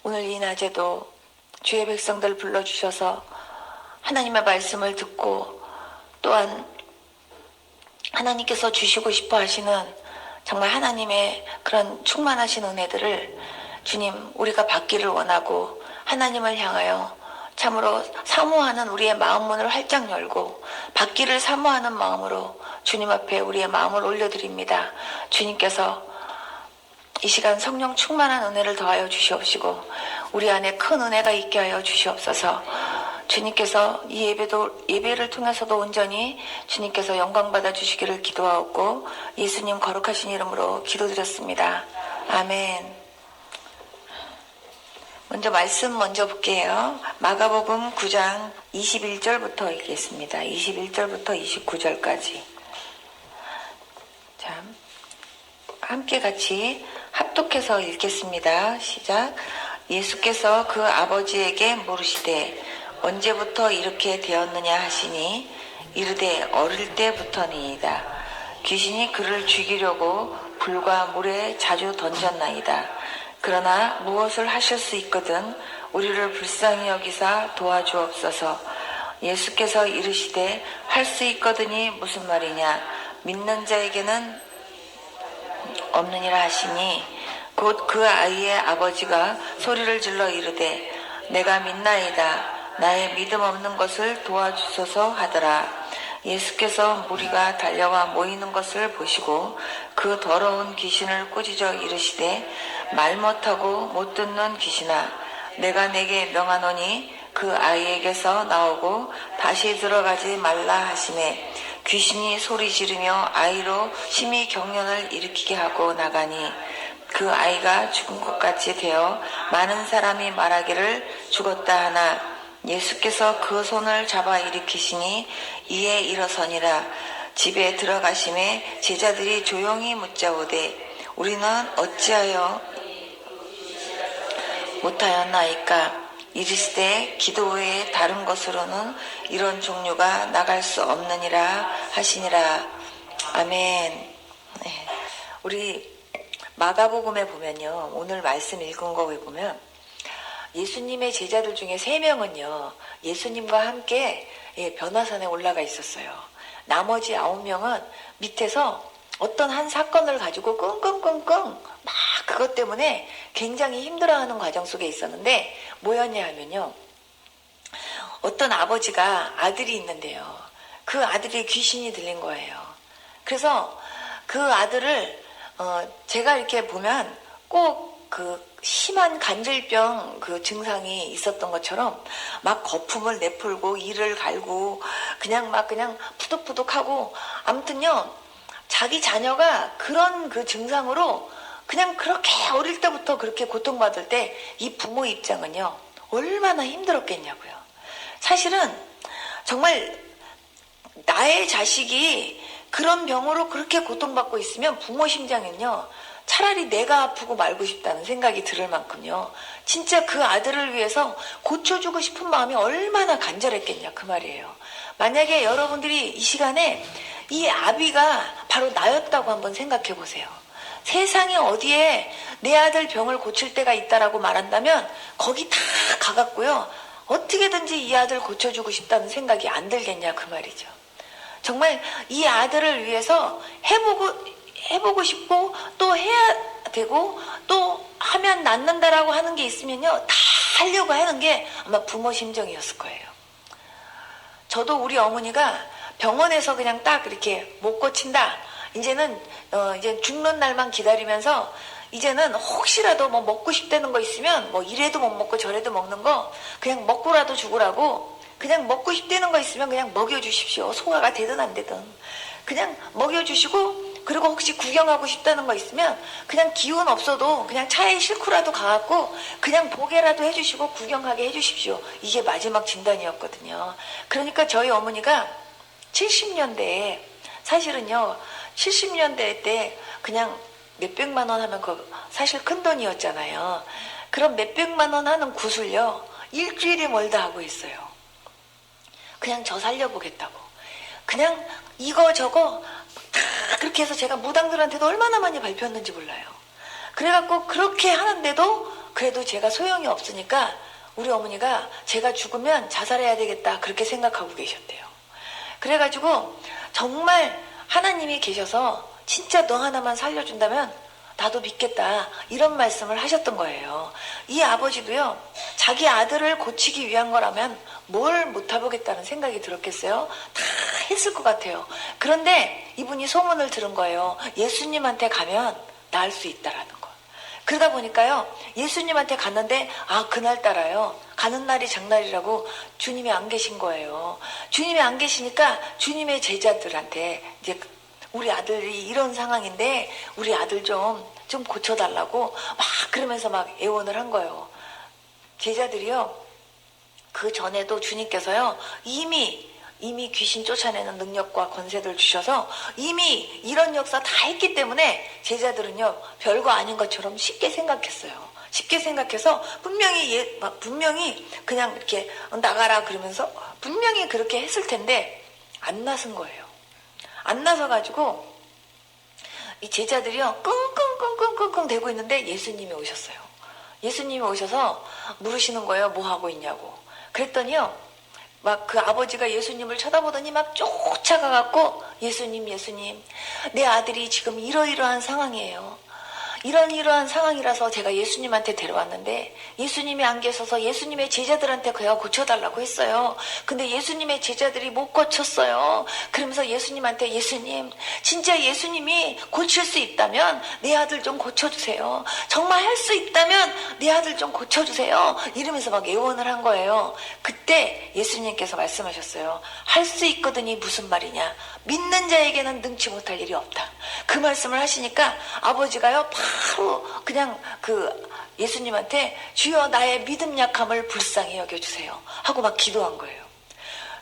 오늘 이 낮에도 주의 백성들 불러주셔서 하나님의 말씀을 듣고 또한 하나님께서 주시고 싶어 하시는 정말 하나님의 그런 충만하신 은혜들을 주님 우리가 받기를 원하고 하나님을 향하여 참으로 사모하는 우리의 마음 문을 활짝 열고 받기를 사모하는 마음으로 주님 앞에 우리의 마음을 올려드립니다. 주님께서 이 시간 성령 충만한 은혜를 더하여 주시옵시고 우리 안에 큰 은혜가 있게 하여 주시옵소서. 주님께서 이 예배를 통해서도 온전히 주님께서 영광 받아 주시기를 기도하옵고 예수님 거룩하신 이름으로 기도드렸습니다. 아멘. 먼저 말씀 볼게요. 마가복음 9장 21절부터 읽겠습니다. 21절부터 29절까지. 자, 함께 같이 합독해서 읽겠습니다. 시작. 예수께서 그 아버지에게 물으시되 언제부터 이렇게 되었느냐 하시니 이르되 어릴 때부터니이다. 귀신이 그를 죽이려고 불과 물에 자주 던졌나이다. 그러나 무엇을 하실 수 있거든 우리를 불쌍히 여기사 도와주옵소서. 예수께서 이르시되 할 수 있거든이 무슨 말이냐 믿는 자에게는 없느니라 하시니 곧 그 아이의 아버지가 소리를 질러 이르되 내가 믿나이다. 나의 믿음 없는 것을 도와주소서 하더라. 예수께서 무리가 달려와 모이는 것을 보시고 그 더러운 귀신을 꾸짖어 이르시되 말 못하고 못 듣는 귀신아 내가 내게 명하노니 그 아이에게서 나오고 다시 들어가지 말라 하시매 귀신이 소리 지르며 아이로 심히 경련을 일으키게 하고 나가니 그 아이가 죽은 것 같이 되어 많은 사람이 말하기를 죽었다 하나 예수께서 그 손을 잡아 일으키시니 이에 일어서니라. 집에 들어가심에 제자들이 조용히 묻자오되 우리는 어찌하여 못하였나이까. 이르시되 기도 외에 다른 것으로는 이런 종류가 나갈 수 없느니라 하시니라. 아멘. 네. 우리 마가복음에 보면요, 오늘 말씀 읽은 거에 보면 예수님의 제자들 중에 3명은요 예수님과 함께 변화산에 올라가 있었어요. 나머지 9명은 밑에서 어떤 한 사건을 가지고 끙끙끙끙 막 그것 때문에 굉장히 힘들어하는 과정 속에 있었는데 뭐였냐 하면요, 어떤 아버지가 아들이 있는데요, 그 아들이 귀신이 들린 거예요. 그래서 그 아들을 제가 이렇게 보면 꼭 그 심한 간질병 그 증상이 있었던 것처럼 막 거품을 내풀고 이를 갈고 그냥 푸득푸득하고, 아무튼요 자기 자녀가 그런 그 증상으로 그냥 그렇게 어릴 때부터 그렇게 고통받을 때 이 부모 입장은요 얼마나 힘들었겠냐고요. 사실은 정말 나의 자식이 그런 병으로 그렇게 고통받고 있으면 부모 심장은요 차라리 내가 아프고 말고 싶다는 생각이 들을 만큼요 진짜 그 아들을 위해서 고쳐주고 싶은 마음이 얼마나 간절했겠냐 그 말이에요. 만약에 여러분들이 이 시간에 이 아비가 바로 나였다고 한번 생각해 보세요. 세상에 어디에 내 아들 병을 고칠 때가 있다라고 말한다면 거기 다 가갖고요 어떻게든지 이 아들 고쳐주고 싶다는 생각이 안 들겠냐 그 말이죠. 정말 이 아들을 위해서 해보고 싶고 또 해야 되고 또 하면 낫는다라고 하는 게 있으면요 다 하려고 하는 게 아마 부모 심정이었을 거예요. 저도 우리 어머니가 병원에서 그냥 딱 이렇게 못 고친다, 이제는 이제 죽는 날만 기다리면서 이제는 혹시라도 뭐 먹고 싶다는 거 있으면 뭐 이래도 못 먹고 저래도 먹는 거 그냥 먹고라도 죽으라고, 그냥 먹고 싶다는 거 있으면 그냥 먹여주십시오. 소화가 되든 안 되든 그냥 먹여주시고, 그리고 혹시 구경하고 싶다는 거 있으면 그냥 기운 없어도 그냥 차에 싣고라도 가갖고 그냥 보게라도 해주시고 구경하게 해주십시오. 이게 마지막 진단이었거든요. 그러니까 저희 어머니가 70년대에 사실은요 70년대 때 그냥 몇백만 원 하면 사실 큰 돈이었잖아요. 그럼 몇백만 원 하는 굿을요 일주일이 멀다 하고 있어요. 그냥 저 살려보겠다고 그냥 이거 저거 다 그렇게 해서 제가 무당들한테도 얼마나 많이 발표했는지 몰라요. 그래갖고 그렇게 하는데도 그래도 제가 소용이 없으니까 우리 어머니가 제가 죽으면 자살해야 되겠다 그렇게 생각하고 계셨대요. 그래가지고 정말 하나님이 계셔서 진짜 너 하나만 살려준다면 나도 믿겠다 이런 말씀을 하셨던 거예요. 이 아버지도요, 자기 아들을 고치기 위한 거라면 뭘 못해보겠다는 생각이 들었겠어요? 다 했을 것 같아요. 그런데 이분이 소문을 들은 거예요. 예수님한테 가면 나을 수 있다라는 거. 그러다 보니까요, 예수님한테 갔는데 그날따라요, 가는 날이 장날이라고 주님이 안 계신 거예요. 주님이 안 계시니까 주님의 제자들한테 이제 우리 아들이 이런 상황인데 우리 아들 좀 고쳐달라고 막 그러면서 막 애원을 한 거예요. 제자들이요, 그 전에도 주님께서요 이미 귀신 쫓아내는 능력과 권세를 주셔서 이미 이런 역사 다 했기 때문에 제자들은요 별거 아닌 것처럼 쉽게 생각했어요. 쉽게 생각해서 분명히 그냥 이렇게 나가라 그러면서 분명히 그렇게 했을 텐데 안 나선 거예요. 안 나서 가지고 이 제자들이요 끙끙끙끙끙끙 대고 있는데 예수님이 오셨어요. 예수님이 오셔서 물으시는 거예요. 뭐 하고 있냐고. 그랬더니요, 막 그 아버지가 예수님을 쳐다보더니 막 쫓아가갖고 예수님 내 아들이 지금 이러이러한 상황이에요. 이러한 상황이라서 제가 예수님한테 데려왔는데 예수님이 안 계셔서 예수님의 제자들한테 그가 고쳐달라고 했어요. 근데 예수님의 제자들이 못 고쳤어요. 그러면서 예수님한테 예수님, 진짜 예수님이 고칠 수 있다면 내 아들 좀 고쳐주세요. 정말 할 수 있다면 내 아들 좀 고쳐주세요. 이러면서 막 애원을 한 거예요. 그때 예수님께서 말씀하셨어요. 할 수 있거든이 무슨 말이냐. 믿는 자에게는 능치 못할 일이 없다. 그 말씀을 하시니까 아버지가요 바로 그냥 그 예수님한테 주여 나의 믿음 약함을 불쌍히 여겨주세요 하고 막 기도한 거예요.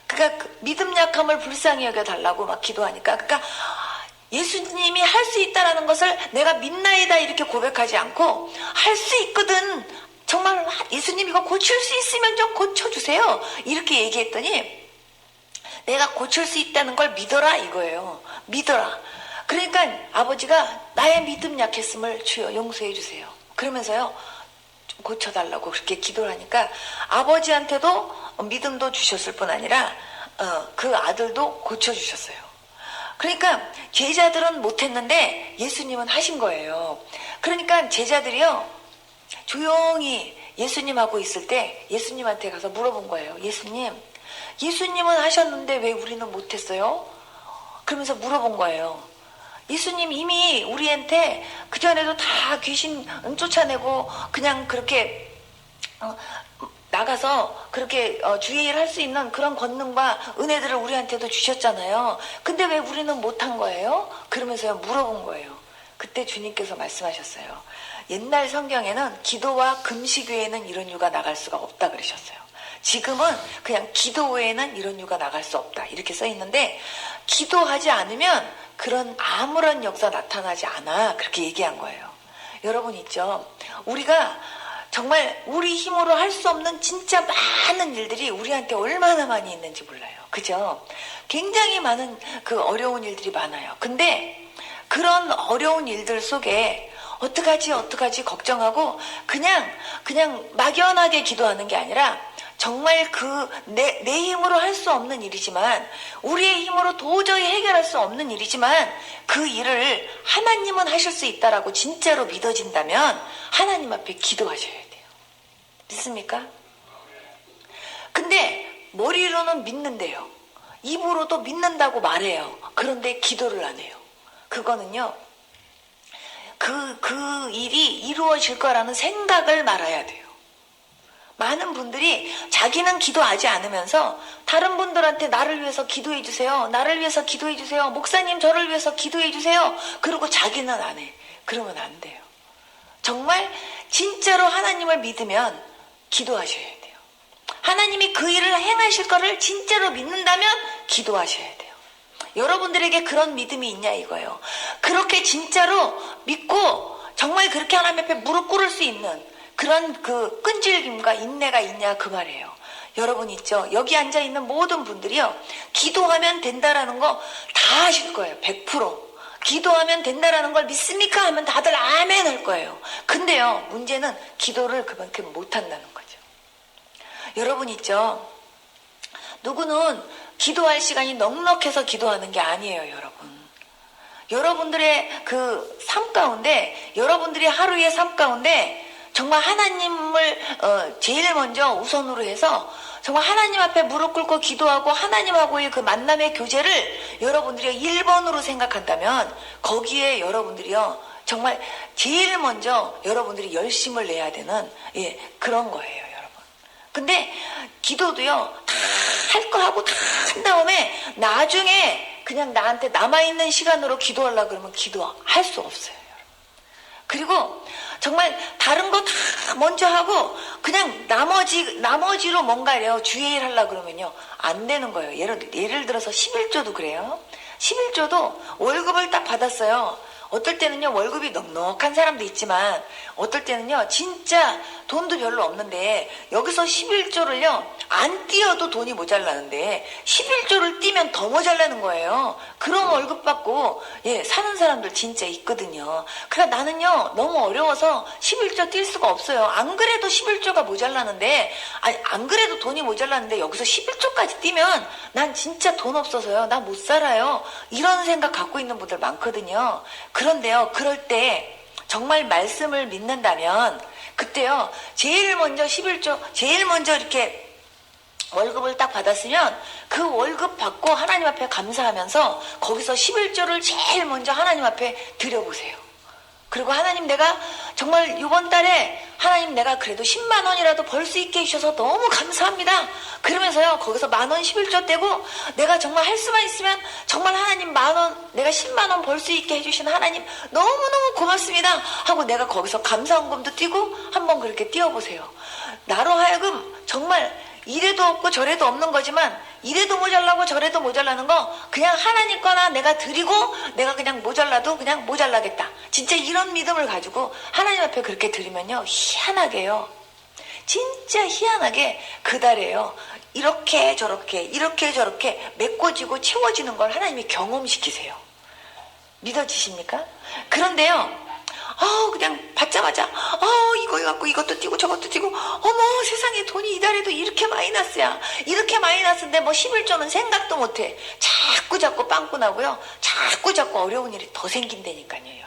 그러니까 그 믿음 약함을 불쌍히 여겨달라고 막 기도하니까, 그러니까 예수님이 할 수 있다라는 것을 내가 믿나이다 이렇게 고백하지 않고 할 수 있거든, 정말 예수님 이거 고칠 수 있으면 좀 고쳐주세요 이렇게 얘기했더니 내가 고칠 수 있다는 걸 믿어라 이거예요. 믿어라. 그러니까 아버지가 나의 믿음 약했음을 주여 용서해 주세요. 그러면서요 좀 고쳐달라고 그렇게 기도를 하니까 아버지한테도 믿음도 주셨을 뿐 아니라 그 아들도 고쳐주셨어요. 그러니까 제자들은 못했는데 예수님은 하신 거예요. 그러니까 제자들이요 조용히 예수님하고 있을 때 예수님한테 가서 물어본 거예요. 예수님은 하셨는데 왜 우리는 못했어요? 그러면서 물어본 거예요. 예수님 이미 우리한테 그전에도 다 귀신 쫓아내고 그냥 그렇게 나가서 그렇게 주의를 할 수 있는 그런 권능과 은혜들을 우리한테도 주셨잖아요. 근데 왜 우리는 못한 거예요? 그러면서 물어본 거예요. 그때 주님께서 말씀하셨어요. 옛날 성경에는 기도와 금식 외에는 이런 유가 나갈 수가 없다 그러셨어요. 지금은 그냥 기도 외에는 이런 유가 나갈 수 없다 이렇게 써 있는데, 기도하지 않으면 그런 아무런 역사 나타나지 않아 그렇게 얘기한 거예요. 여러분 있죠, 우리가 정말 우리 힘으로 할 수 없는 진짜 많은 일들이 우리한테 얼마나 많이 있는지 몰라요. 그죠? 굉장히 많은 그 어려운 일들이 많아요. 근데 그런 어려운 일들 속에 어떡하지 걱정하고 그냥 막연하게 기도하는 게 아니라 정말 내 힘으로 할 수 없는 일이지만, 우리의 힘으로 도저히 해결할 수 없는 일이지만 그 일을 하나님은 하실 수 있다라고 진짜로 믿어진다면 하나님 앞에 기도하셔야 돼요. 믿습니까? 근데 머리로는 믿는데요, 입으로도 믿는다고 말해요. 그런데 기도를 안 해요. 그거는요 그 일이 이루어질 거라는 생각을 말아야 돼요. 많은 분들이 자기는 기도하지 않으면서 다른 분들한테 나를 위해서 기도해 주세요, 나를 위해서 기도해 주세요, 목사님 저를 위해서 기도해 주세요, 그리고 자기는 안 해. 그러면 안 돼요. 정말 진짜로 하나님을 믿으면 기도하셔야 돼요. 하나님이 그 일을 행하실 거를 진짜로 믿는다면 기도하셔야 돼요. 여러분들에게 그런 믿음이 있냐 이거예요. 그렇게 진짜로 믿고 정말 그렇게 하나님 앞에 무릎 꿇을 수 있는 그런 그 끈질김과 인내가 있냐 그 말이에요. 여러분 있죠, 여기 앉아있는 모든 분들이요 기도하면 된다라는 거 다 하실 거예요. 100% 기도하면 된다라는 걸 믿습니까? 하면 다들 아멘 할 거예요. 근데요, 문제는 기도를 그만큼 못한다는 거죠. 여러분 있죠? 누구는 기도할 시간이 넉넉해서 기도하는 게 아니에요, 여러분. 여러분들의 그 삶 가운데, 여러분들이 하루의 삶 가운데 정말 하나님을 제일 먼저 우선으로 해서 정말 하나님 앞에 무릎 꿇고 기도하고 하나님하고의 그 만남의 교제를 여러분들이 1번으로 생각한다면 거기에 여러분들이요 정말 제일 먼저 여러분들이 열심을 내야 되는 그런 거예요, 여러분. 근데 기도도요 다 할 거 하고 다 한 다음에 나중에 그냥 나한테 남아있는 시간으로 기도하려고 그러면 기도할 수 없어요. 그리고 정말 다른 거 다 먼저 하고 그냥 나머지로 뭔가요 주의 일 하려고 그러면요 안 되는 거예요. 예를 들어서 11조도 그래요. 11조도 월급을 딱 받았어요. 어떨 때는요 월급이 넉넉한 사람도 있지만 어떨 때는요 진짜 돈도 별로 없는데 여기서 11조를요 안 띄어도 돈이 모자라는데 11조를 띄면 더 모자라는 거예요. 그런 월급 받고 사는 사람들 진짜 있거든요. 그러니까 나는요 너무 어려워서 11조 뛸 수가 없어요. 안 그래도 11조가 모자라는데 안 그래도 돈이 모자라는데 여기서 11조까지 띄면 난 진짜 돈 없어서요 나 못 살아요. 이런 생각 갖고 있는 분들 많거든요. 그런데요 그럴 때 정말 말씀을 믿는다면 그때요 제일 먼저 11조 제일 먼저 이렇게 월급을 딱 받았으면 그 월급 받고 하나님 앞에 감사하면서 거기서 11조를 제일 먼저 하나님 앞에 드려보세요. 그리고 하나님 내가 정말 이번 달에 하나님 내가 그래도 10만 원이라도 벌 수 있게 해주셔서 너무 감사합니다. 그러면서요 거기서 10,000원 11조 떼고 내가 정말 할 수만 있으면 정말 하나님 10,000원 내가 10만 원 벌 수 있게 해주신 하나님 너무너무 고맙습니다 하고 내가 거기서 감사원금도 띄고 한번 그렇게 띄워보세요. 나로 하여금 정말 이래도 없고 저래도 없는 거지만 이래도 모자라고 저래도 모자라는 거 그냥 하나님 거나 내가 드리고 내가 그냥 모자라도 그냥 모자라겠다. 진짜 이런 믿음을 가지고 하나님 앞에 그렇게 드리면요 희한하게요 진짜 희한하게 그달에요 이렇게 저렇게 메꿔지고 채워지는 걸 하나님이 경험시키세요. 믿어지십니까? 그런데요 그냥 받자마자 이거 갖고 이것도 띄고 저것도 띄고 어머 세상에 돈이 이달에도 이렇게 마이너스야. 이렇게 마이너스인데 뭐 11조는 생각도 못해. 자꾸 빵꾸나고요. 자꾸 어려운 일이 더 생긴다니까요.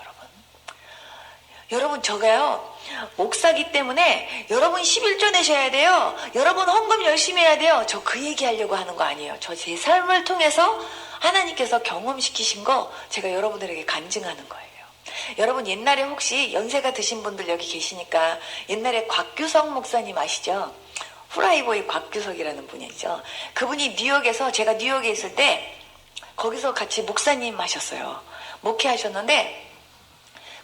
여러분 저가요 목사기 때문에 여러분 11조 내셔야 돼요. 여러분 헌금 열심히 해야 돼요. 저 그 얘기 하려고 하는 거 아니에요. 저 제 삶을 통해서 하나님께서 경험시키신 거 제가 여러분들에게 간증하는 거예요. 여러분 옛날에 혹시 연세가 드신 분들 여기 계시니까 옛날에 곽규석 목사님 아시죠? 후라이보이 곽규석이라는 분이죠. 그분이 뉴욕에서 제가 뉴욕에 있을 때 거기서 같이 목사님 하셨어요. 목회하셨는데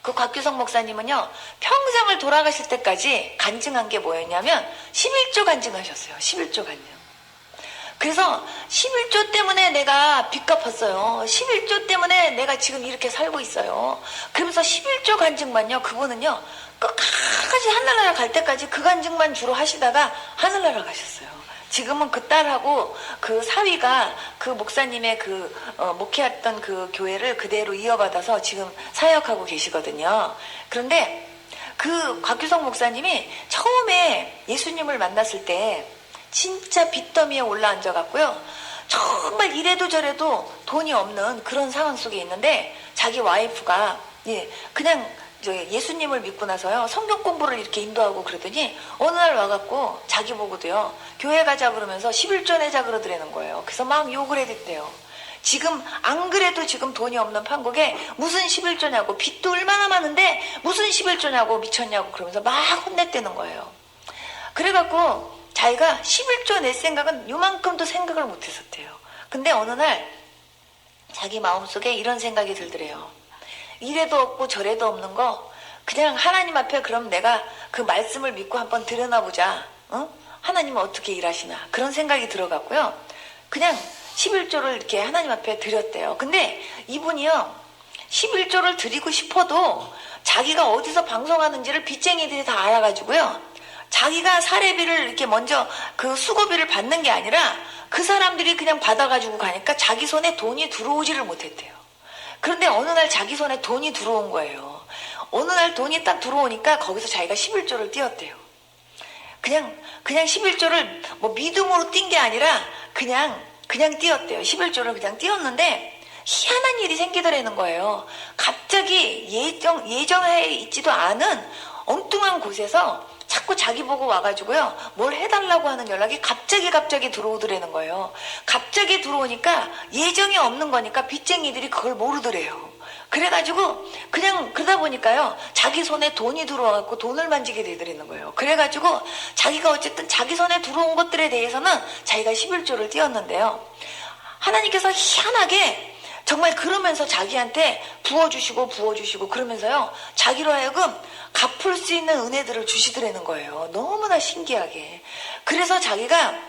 그 곽규석 목사님은요 평생을 돌아가실 때까지 간증한 게 뭐였냐면 11조 간증하셨어요. 11조 간증. 그래서 11조 때문에 내가 빚 갚았어요. 11조 때문에 내가 지금 이렇게 살고 있어요. 그러면서 11조 간증만요. 그분은요. 끝까지 하늘나라 갈 때까지 그 간증만 주로 하시다가 하늘나라 가셨어요. 지금은 그 딸하고 그 사위가 그 목사님의 그 목회했던 그 교회를 그대로 이어받아서 지금 사역하고 계시거든요. 그런데 그 곽규석 목사님이 처음에 예수님을 만났을 때 진짜 빚더미에 올라앉아갖고요. 정말 이래도 저래도 돈이 없는 그런 상황 속에 있는데 자기 와이프가 그냥 예수님을 믿고 나서요. 성경 공부를 이렇게 인도하고 그러더니 어느 날 와갖고 자기 보고도요. 교회 가자 그러면서 11조 내자 그러더라는 거예요. 그래서 막 욕을 해댔대요. 지금 안 그래도 지금 돈이 없는 판국에 무슨 11조냐고 빚도 얼마나 많은데 무슨 11조냐고 미쳤냐고 그러면서 막 혼냈다는 거예요. 그래갖고 자기가 11조 낼 생각은 요만큼도 생각을 못했었대요. 근데 어느 날 자기 마음속에 이런 생각이 들더래요. 이래도 없고 저래도 없는 거 그냥 하나님 앞에 그럼 내가 그 말씀을 믿고 한번 들여다보자. 하나님은 어떻게 일하시나 그런 생각이 들어갔고요. 그냥 11조를 이렇게 하나님 앞에 드렸대요. 근데 이분이요 11조를 드리고 싶어도 자기가 어디서 방송하는지를 빚쟁이들이 다 알아가지고요. 자기가 사례비를 이렇게 먼저 그 수고비를 받는 게 아니라 그 사람들이 그냥 받아가지고 가니까 자기 손에 돈이 들어오지를 못했대요. 그런데 어느 날 자기 손에 돈이 들어온 거예요. 어느 날 돈이 딱 들어오니까 거기서 자기가 11조를 띄었대요. 그냥 11조를 뭐 믿음으로 띈 게 아니라 그냥 띄었대요. 11조를 그냥 띄었는데 희한한 일이 생기더라는 거예요. 갑자기 예정해 있지도 않은 엉뚱한 곳에서 자꾸 자기 보고 와가지고요, 뭘 해달라고 하는 연락이 갑자기 들어오더라는 거예요. 갑자기 들어오니까 예정이 없는 거니까 빚쟁이들이 그걸 모르더래요. 그래가지고 그냥 그러다 보니까요, 자기 손에 돈이 들어와갖고 돈을 만지게 되더라는 거예요. 그래가지고 자기가 어쨌든 자기 손에 들어온 것들에 대해서는 자기가 11조를 띄었는데요, 하나님께서 희한하게 정말 그러면서 자기한테 부어주시고 그러면서요, 자기로 하여금 갚을 수 있는 은혜들을 주시더라는 거예요. 너무나 신기하게. 그래서 자기가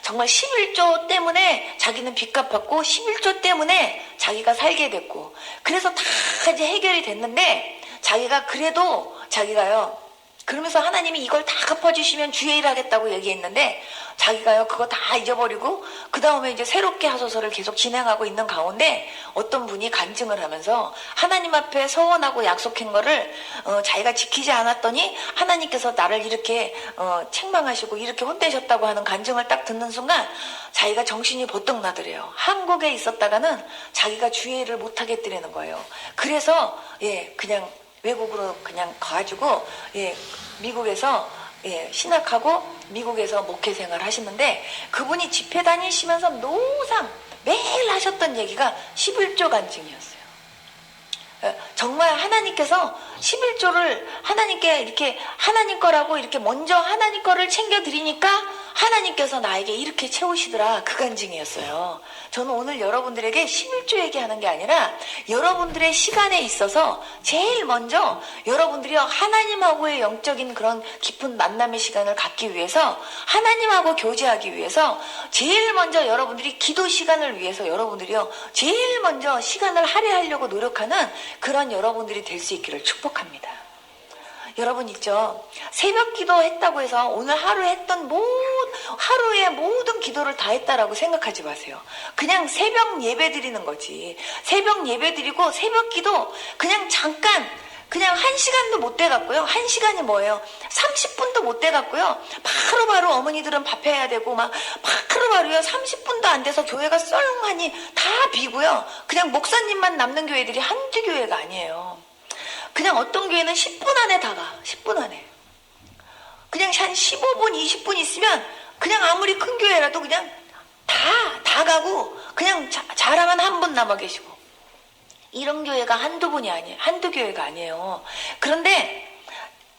정말 11조 때문에 자기는 빚 갚았고 11조 때문에 자기가 살게 됐고, 그래서 다 이제 해결이 됐는데 자기가 그래도 자기가요, 그러면서 하나님이 이걸 다 갚아주시면 주의 일 하겠다고 얘기했는데 자기가요 그거 다 잊어버리고 그 다음에 이제 새롭게 하소서를 계속 진행하고 있는 가운데 어떤 분이 간증을 하면서 하나님 앞에 서원하고 약속한 거를 자기가 지키지 않았더니 하나님께서 나를 이렇게 책망하시고 이렇게 혼내셨다고 하는 간증을 딱 듣는 순간 자기가 정신이 버뜩 나더래요. 한국에 있었다가는 자기가 주의 일을 못 하겠더라는 거예요. 그래서 그냥 외국으로 그냥 가가지고 미국에서 신학하고 미국에서 목회 생활 하시는데, 그분이 집회 다니시면서 노상 매일 하셨던 얘기가 11조 간증이었어요. 정말 하나님께서 11조를 하나님께 이렇게 하나님 거라고 이렇게 먼저 하나님 거를 챙겨드리니까 하나님께서 나에게 이렇게 채우시더라, 그 간증이었어요. 저는 오늘 여러분들에게 11조 얘기하는 게 아니라 여러분들의 시간에 있어서 제일 먼저 여러분들이 하나님하고의 영적인 그런 깊은 만남의 시간을 갖기 위해서, 하나님하고 교제하기 위해서 제일 먼저 여러분들이 기도 시간을 위해서 여러분들이요 제일 먼저 시간을 할애하려고 노력하는 그런 여러분들이 될 수 있기를 축복합니다. 여러분 있죠, 새벽 기도 했다고 해서 오늘 하루의 모든 기도를 다 했다라고 생각하지 마세요. 그냥 새벽 예배 드리는 거지. 새벽 예배 드리고 새벽 기도 그냥 잠깐, 그냥 1시간도 못 돼갖고요. 1시간이 뭐예요? 30분도 못 돼갖고요. 바로바로 어머니들은 밥 해야 되고 막 바로바로요. 30분도 안 돼서 교회가 썰렁하니 다 비고요. 그냥 목사님만 남는 교회들이 한두 교회가 아니에요. 그냥 어떤 교회는 10분 안에 다 가. 10분 안에. 그냥 한 15분, 20분 있으면 그냥 아무리 큰 교회라도 그냥 다 가고 그냥 잘하면 한 분 남아 계시고. 이런 교회가 한두 교회가 아니에요. 그런데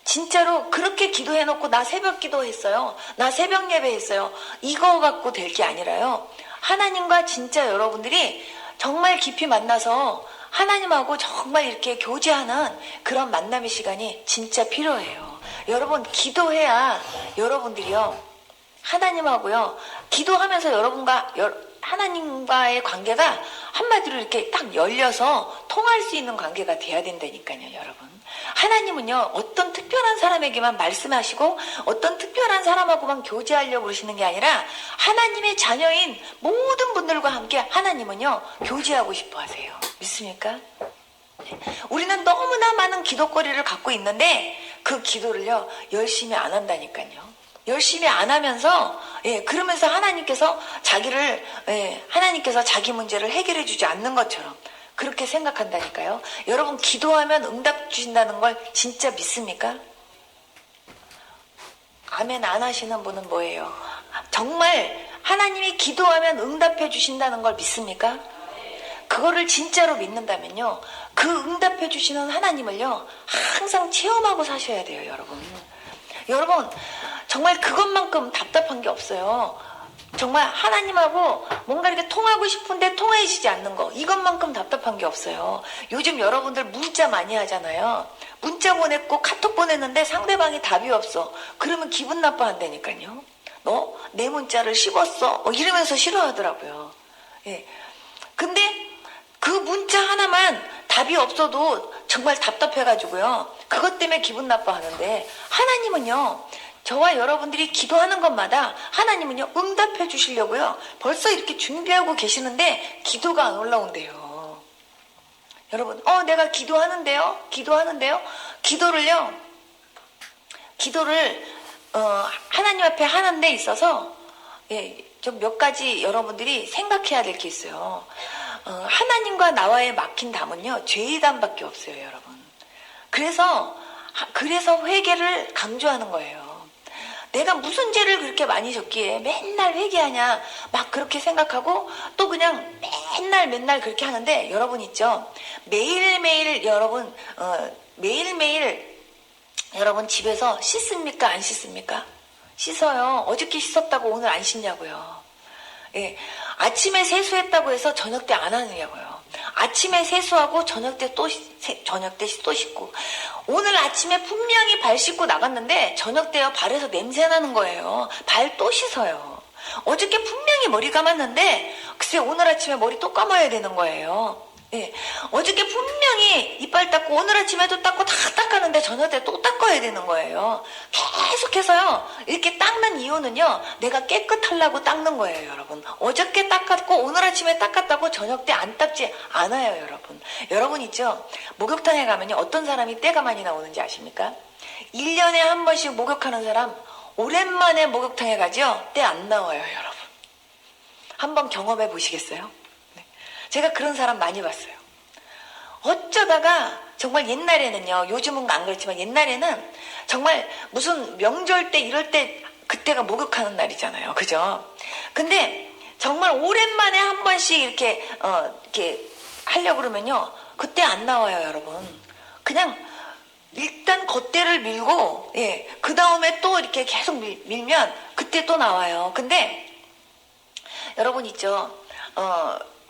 진짜로 그렇게 기도해놓고 나 새벽 기도했어요, 나 새벽 예배했어요, 이거 갖고 될 게 아니라요, 하나님과 진짜 여러분들이 정말 깊이 만나서 하나님하고 정말 이렇게 교제하는 그런 만남의 시간이 진짜 필요해요. 여러분 기도해야 여러분들이요 하나님하고요 기도하면서 여러분과 하나님과의 관계가 한마디로 이렇게 딱 열려서 통할 수 있는 관계가 돼야 된다니까요. 여러분, 하나님은요 어떤 특별한 사람에게만 말씀하시고 어떤 특별한 사람하고만 교제하려고 그러시는 게 아니라 하나님의 자녀인 모든 분들과 함께 하나님은요 교제하고 싶어 하세요. 믿습니까? 우리는 너무나 많은 기도거리를 갖고 있는데 그 기도를요 열심히 안 한다니까요. 열심히 안 하면서 그러면서 하나님께서 자기 문제를 해결해 주지 않는 것처럼 그렇게 생각한다니까요. 여러분 기도하면 응답 주신다는 걸 진짜 믿습니까? 아멘 안 하시는 분은 뭐예요? 정말 하나님이 기도하면 응답해 주신다는 걸 믿습니까? 그거를 진짜로 믿는다면요 그 응답해 주시는 하나님을요 항상 체험하고 사셔야 돼요. 여러분 정말 그것만큼 답답한 게 없어요. 정말 하나님하고 뭔가 이렇게 통하고 싶은데 통해지지 않는 거, 이것만큼 답답한 게 없어요. 요즘 여러분들 문자 많이 하잖아요. 문자 보냈고 카톡 보냈는데 상대방이 답이 없어. 그러면 기분 나빠한다니까요. 너 내 문자를 씹었어 이러면서 싫어하더라고요. 근데 그 문자 하나만 답이 없어도 정말 답답해가지고요 그것 때문에 기분 나빠하는데, 하나님은요 저와 여러분들이 기도하는 것마다 하나님은요 응답해 주시려고요 벌써 이렇게 준비하고 계시는데 기도가 안 올라온대요. 여러분, 내가 기도하는데요? 기도를, 하나님 앞에 하는 데 있어서, 좀 몇 가지 여러분들이 생각해야 될 게 있어요. 하나님과 나와의 막힌 담은요, 죄의 담밖에 없어요, 여러분. 그래서 회개를 강조하는 거예요. 내가 무슨 죄를 그렇게 많이 졌기에 맨날 회개하냐, 막 그렇게 생각하고, 또 그냥 맨날 그렇게 하는데, 여러분 있죠? 매일매일 여러분 집에서 씻습니까? 안 씻습니까? 씻어요. 어저께 씻었다고 오늘 안 씻냐고요. 예. 아침에 세수했다고 해서 저녁 때 안 하느냐고요. 아침에 세수하고 저녁 때 또 씻고, 오늘 아침에 분명히 발 씻고 나갔는데 저녁 때요, 발에서 냄새 나는 거예요. 발 또 씻어요. 어저께 분명히 머리 감았는데 글쎄 오늘 아침에 머리 또 감아야 되는 거예요. 예. 어저께 분명히 이빨 닦고 오늘 아침에도 닦고 다 닦았는데 저녁 때 또 닦아야 되는 거예요. 계속해서요, 이렇게 닦는 이유는요, 내가 깨끗하려고 닦는 거예요, 여러분. 어저께 닦았고 오늘 아침에 닦았다고 저녁 때 안 닦지 않아요, 여러분. 여러분 있죠? 목욕탕에 가면요, 어떤 사람이 때가 많이 나오는지 아십니까? 1년에 한 번씩 목욕하는 사람, 오랜만에 목욕탕에 가죠? 때 안 나와요, 여러분. 한번 경험해 보시겠어요? 제가 그런 사람 많이 봤어요. 어쩌다가 정말 옛날에는요, 요즘은 안 그렇지만 옛날에는 정말 무슨 명절 때 이럴 때 그때가 목욕하는 날이잖아요. 그죠? 근데 정말 오랜만에 한 번씩 이렇게 하려고 그러면요, 그때 안 나와요, 여러분. 그냥 일단 겉대를 밀고, 그 다음에 또 이렇게 계속 밀면 그때 또 나와요. 근데 여러분 있죠?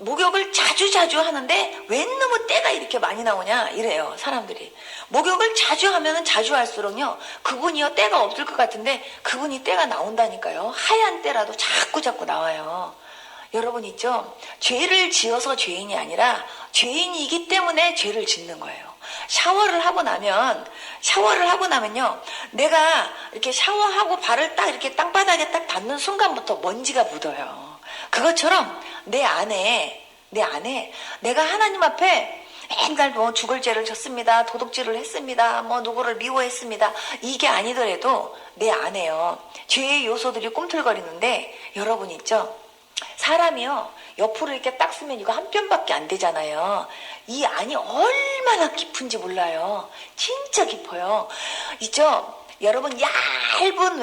목욕을 자주 하는데 왜 너무 때가 이렇게 많이 나오냐 이래요, 사람들이. 목욕을 자주 하면은 자주 할수록요, 그분이요 때가 없을 것 같은데 그분이 때가 나온다니까요. 하얀 때라도 자꾸 나와요. 여러분 있죠? 죄를 지어서 죄인이 아니라 죄인이기 때문에 죄를 짓는 거예요. 샤워를 하고 나면요, 내가 이렇게 샤워하고 발을 딱 이렇게 땅바닥에 딱 닿는 순간부터 먼지가 묻어요. 그것처럼 내 안에 내가 하나님 앞에 맨날 뭐 죽을 죄를 졌습니다, 도둑질을 했습니다, 뭐 누구를 미워했습니다, 이게 아니더라도 내 안에요, 죄의 요소들이 꿈틀거리는데, 여러분 있죠? 사람이요, 옆으로 이렇게 딱 쓰면 이거 한 뼘밖에 안 되잖아요. 이 안이 얼마나 깊은지 몰라요. 진짜 깊어요. 있죠? 여러분, 얇은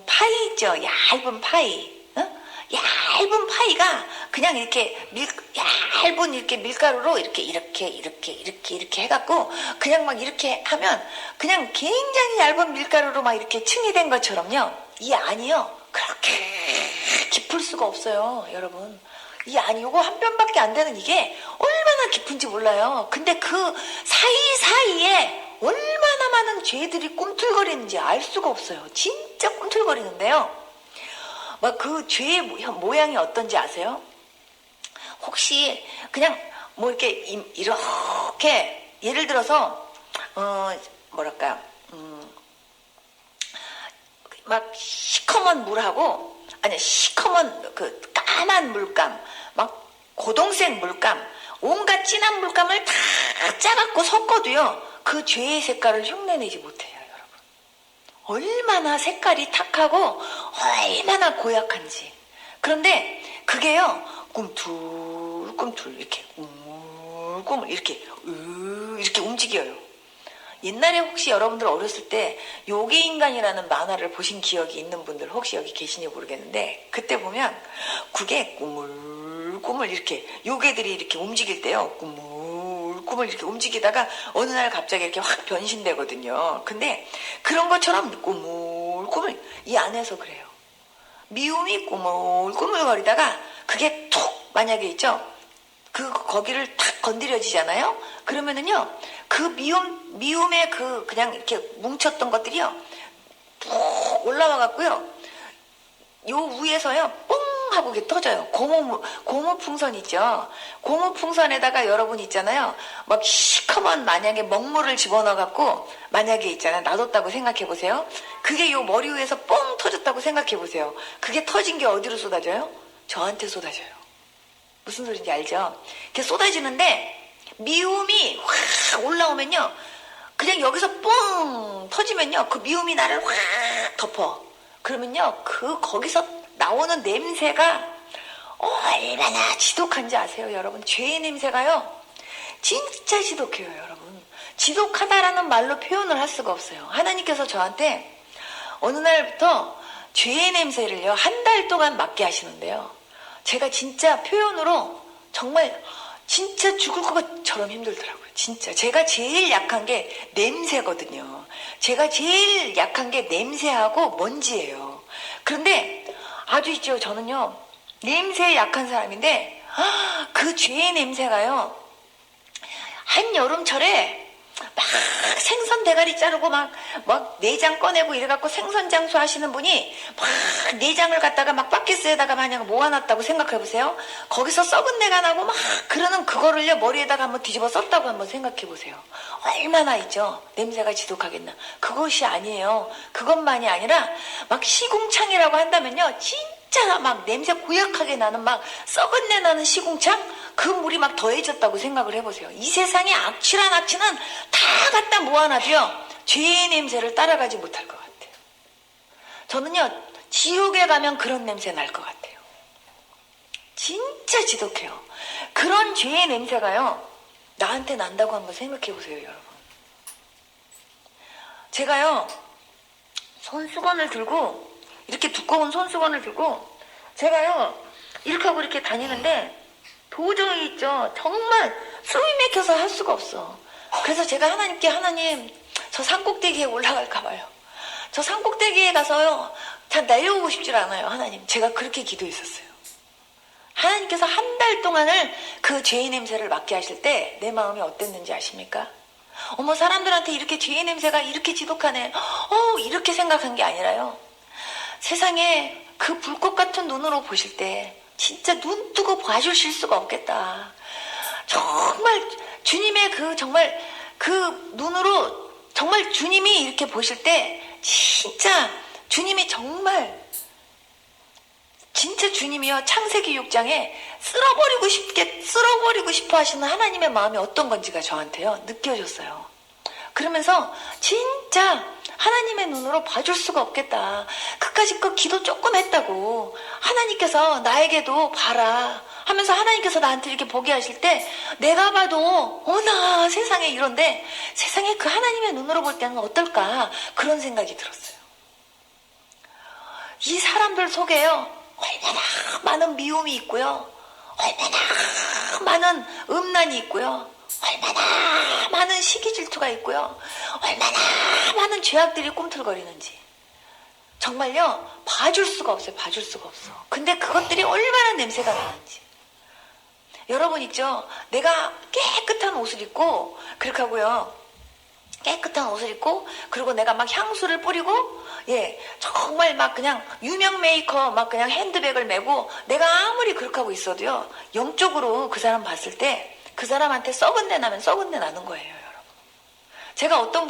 파이 있죠? 얇은 파이. 얇은 파이가 그냥 이렇게 얇은 이렇게 밀가루로 이렇게 해갖고 그냥 막 이렇게 하면 그냥 굉장히 얇은 밀가루로 막 이렇게 층이 된 것처럼요, 이 안이요, 그렇게 깊을 수가 없어요, 여러분. 이 안이 요거 한 뼘밖에 안 되는 이게 얼마나 깊은지 몰라요. 근데 그 사이사이에 얼마나 많은 죄들이 꿈틀거리는지 알 수가 없어요. 진짜 꿈틀거리는데요, 막 그 죄의 모양이 어떤지 아세요? 혹시 그냥 뭐 이렇게 예를 들어서 막 시커먼 물하고, 아니 시커먼 그 까만 물감, 막 고동색 물감, 온갖 진한 물감을 다 짜갖고 섞어도요, 그 죄의 색깔을 흉내내지 못해요, 여러분. 얼마나 색깔이 탁하고 얼마나 고약한지. 그런데 그게요, 꿈틀꿈틀 이렇게 꿈을 이렇게 움직여요. 옛날에 혹시 여러분들 어렸을 때 요괴인간이라는 만화를 보신 기억이 있는 분들 혹시 여기 계시니 모르겠는데, 그때 보면 그게 꾸물꾸물 이렇게 요괴들이 이렇게 움직일 때요, 꾸물꾸물 이렇게 움직이다가 어느 날 갑자기 이렇게 확 변신되거든요. 근데 그런 것처럼 꾸물꾸물 이 안에서 그래요. 미움이 꾸물꾸물 거리다가 그게 툭 만약에 있죠, 거기를 탁 건드려지잖아요. 그러면은요, 그 미움의 그냥 이렇게 뭉쳤던 것들이요, 푹 올라와 갖고요, 요 위에서요, 뽕 하고 이렇게 터져요. 고무풍선 있죠. 고무풍선에다가 여러분 있잖아요, 막 시커먼 만약에 먹물을 집어넣어 갖고 만약에 있잖아요, 놔뒀다고 생각해 보세요. 그게 요 머리 위에서 뽕 터졌다고 생각해 보세요. 그게 터진 게 어디로 쏟아져요? 저한테 쏟아져요. 무슨 소리인지 알죠? 이렇게 쏟아지는데 미움이 확 올라오면요, 그냥 여기서 뻥 터지면요, 그 미움이 나를 확 덮어. 그러면요, 거기서 나오는 냄새가 얼마나 지독한지 아세요, 여러분? 죄의 냄새가요, 진짜 지독해요, 여러분. 지독하다라는 말로 표현을 할 수가 없어요. 하나님께서 저한테 어느 날부터 죄의 냄새를요, 한 달 동안 맡게 하시는데요, 제가 진짜 표현으로 정말 진짜 죽을 것처럼 힘들더라고요. 진짜 제가 제일 약한 게 냄새거든요. 제가 제일 약한 게 냄새하고 먼지예요. 그런데 아주 있죠, 저는요 냄새에 약한 사람인데, 그 죄의 냄새가요, 한여름철에 막 생선 대가리 자르고 막 내장 꺼내고 이래갖고 생선 장수 하시는 분이 막 내장을 갖다가 막 바켓스에다가 마냥 모아놨다고 생각해보세요. 거기서 썩은 내가 나고 막 그러는 그거를요, 머리에다가 한번 뒤집어 썼다고 한번 생각해보세요. 얼마나 있죠, 냄새가 지독하겠나. 그것이 아니에요. 그것만이 아니라 막 시궁창이라고 한다면요, 진짜 막 냄새 고약하게 나는 막 썩은 내 나는 시궁창, 그 물이 막 더해졌다고 생각을 해보세요. 이 세상에 악취란 악취는 다 갖다 모아놔도요, 죄의 냄새를 따라가지 못할 것 같아요. 저는요, 지옥에 가면 그런 냄새 날 것 같아요. 진짜 지독해요. 그런 죄의 냄새가요, 나한테 난다고 한번 생각해 보세요, 여러분. 제가요, 손수건을 들고, 이렇게 두꺼운 손수건을 들고, 제가요, 이렇게 하고 이렇게 다니는데, 도저히 있죠, 정말 숨이 막혀서 할 수가 없어. 그래서 제가 하나님께, 하나님, 저 산꼭대기에 올라갈까 봐요. 저 산꼭대기에 가서요, 다 내려오고 싶질 않아요, 하나님. 제가 그렇게 기도했었어요. 하나님께서 한 달 동안을 그 죄의 냄새를 맡게 하실 때 내 마음이 어땠는지 아십니까? 어머, 사람들한테 이렇게 죄의 냄새가 이렇게 지독하네, 이렇게 생각한 게 아니라요, 세상에 그 불꽃 같은 눈으로 보실 때 진짜 눈 뜨고 봐주실 수가 없겠다. 정말 주님의 정말 그 눈으로 정말 주님이 이렇게 보실 때 진짜 주님이 정말 진짜 주님이요, 창세기 6장에 쓸어버리고 싶어 하시는 하나님의 마음이 어떤 건지가 저한테요 느껴졌어요. 그러면서 진짜 하나님의 눈으로 봐줄 수가 없겠다. 그까짓 거 기도 조금 했다고 하나님께서 나에게도 봐라 하면서 하나님께서 나한테 이렇게 보게 하실 때 내가 봐도 어나 세상에 이런데 세상에 그 하나님의 눈으로 볼 때는 어떨까, 그런 생각이 들었어요. 이 사람들 속에요, 얼마나 많은 미움이 있고요, 얼마나 많은 음란이 있고요, 얼마나 많은 시기 질투가 있고요, 얼마나 많은 죄악들이 꿈틀거리는지 정말요 봐줄 수가 없어요. 봐줄 수가 없어. 근데 그것들이 얼마나 냄새가 나는지. 여러분 있죠, 내가 깨끗한 옷을 입고 그렇게 하고요, 깨끗한 옷을 입고 그리고 내가 막 향수를 뿌리고, 정말 막 그냥 유명 메이커 막 그냥 핸드백을 메고 내가 아무리 그렇게 하고 있어도요, 영적으로 그 사람 봤을 때 그 사람한테 썩은 내 나면 썩은 내 나는 거예요, 여러분. 제가 어떤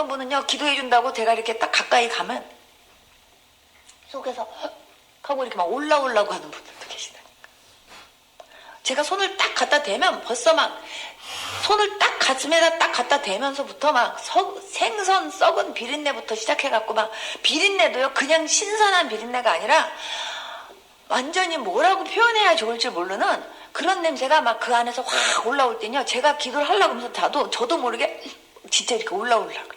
분은요 기도해 준다고 제가 이렇게 딱 가까이 가면 속에서 하고 이렇게 막 올라오려고 하는 분들도 계시다니까. 제가 손을 딱 갖다 대면 벌써 막 손을 딱 가슴에다 딱 갖다 대면서부터 막 생선 썩은 비린내부터 시작해갖고 막 비린내도요, 그냥 신선한 비린내가 아니라 완전히 뭐라고 표현해야 좋을지 모르는 그런 냄새가 막 그 안에서 확 올라올 때는요, 제가 기도를 하려고 하면서 저도 모르게 진짜 이렇게 올라오려고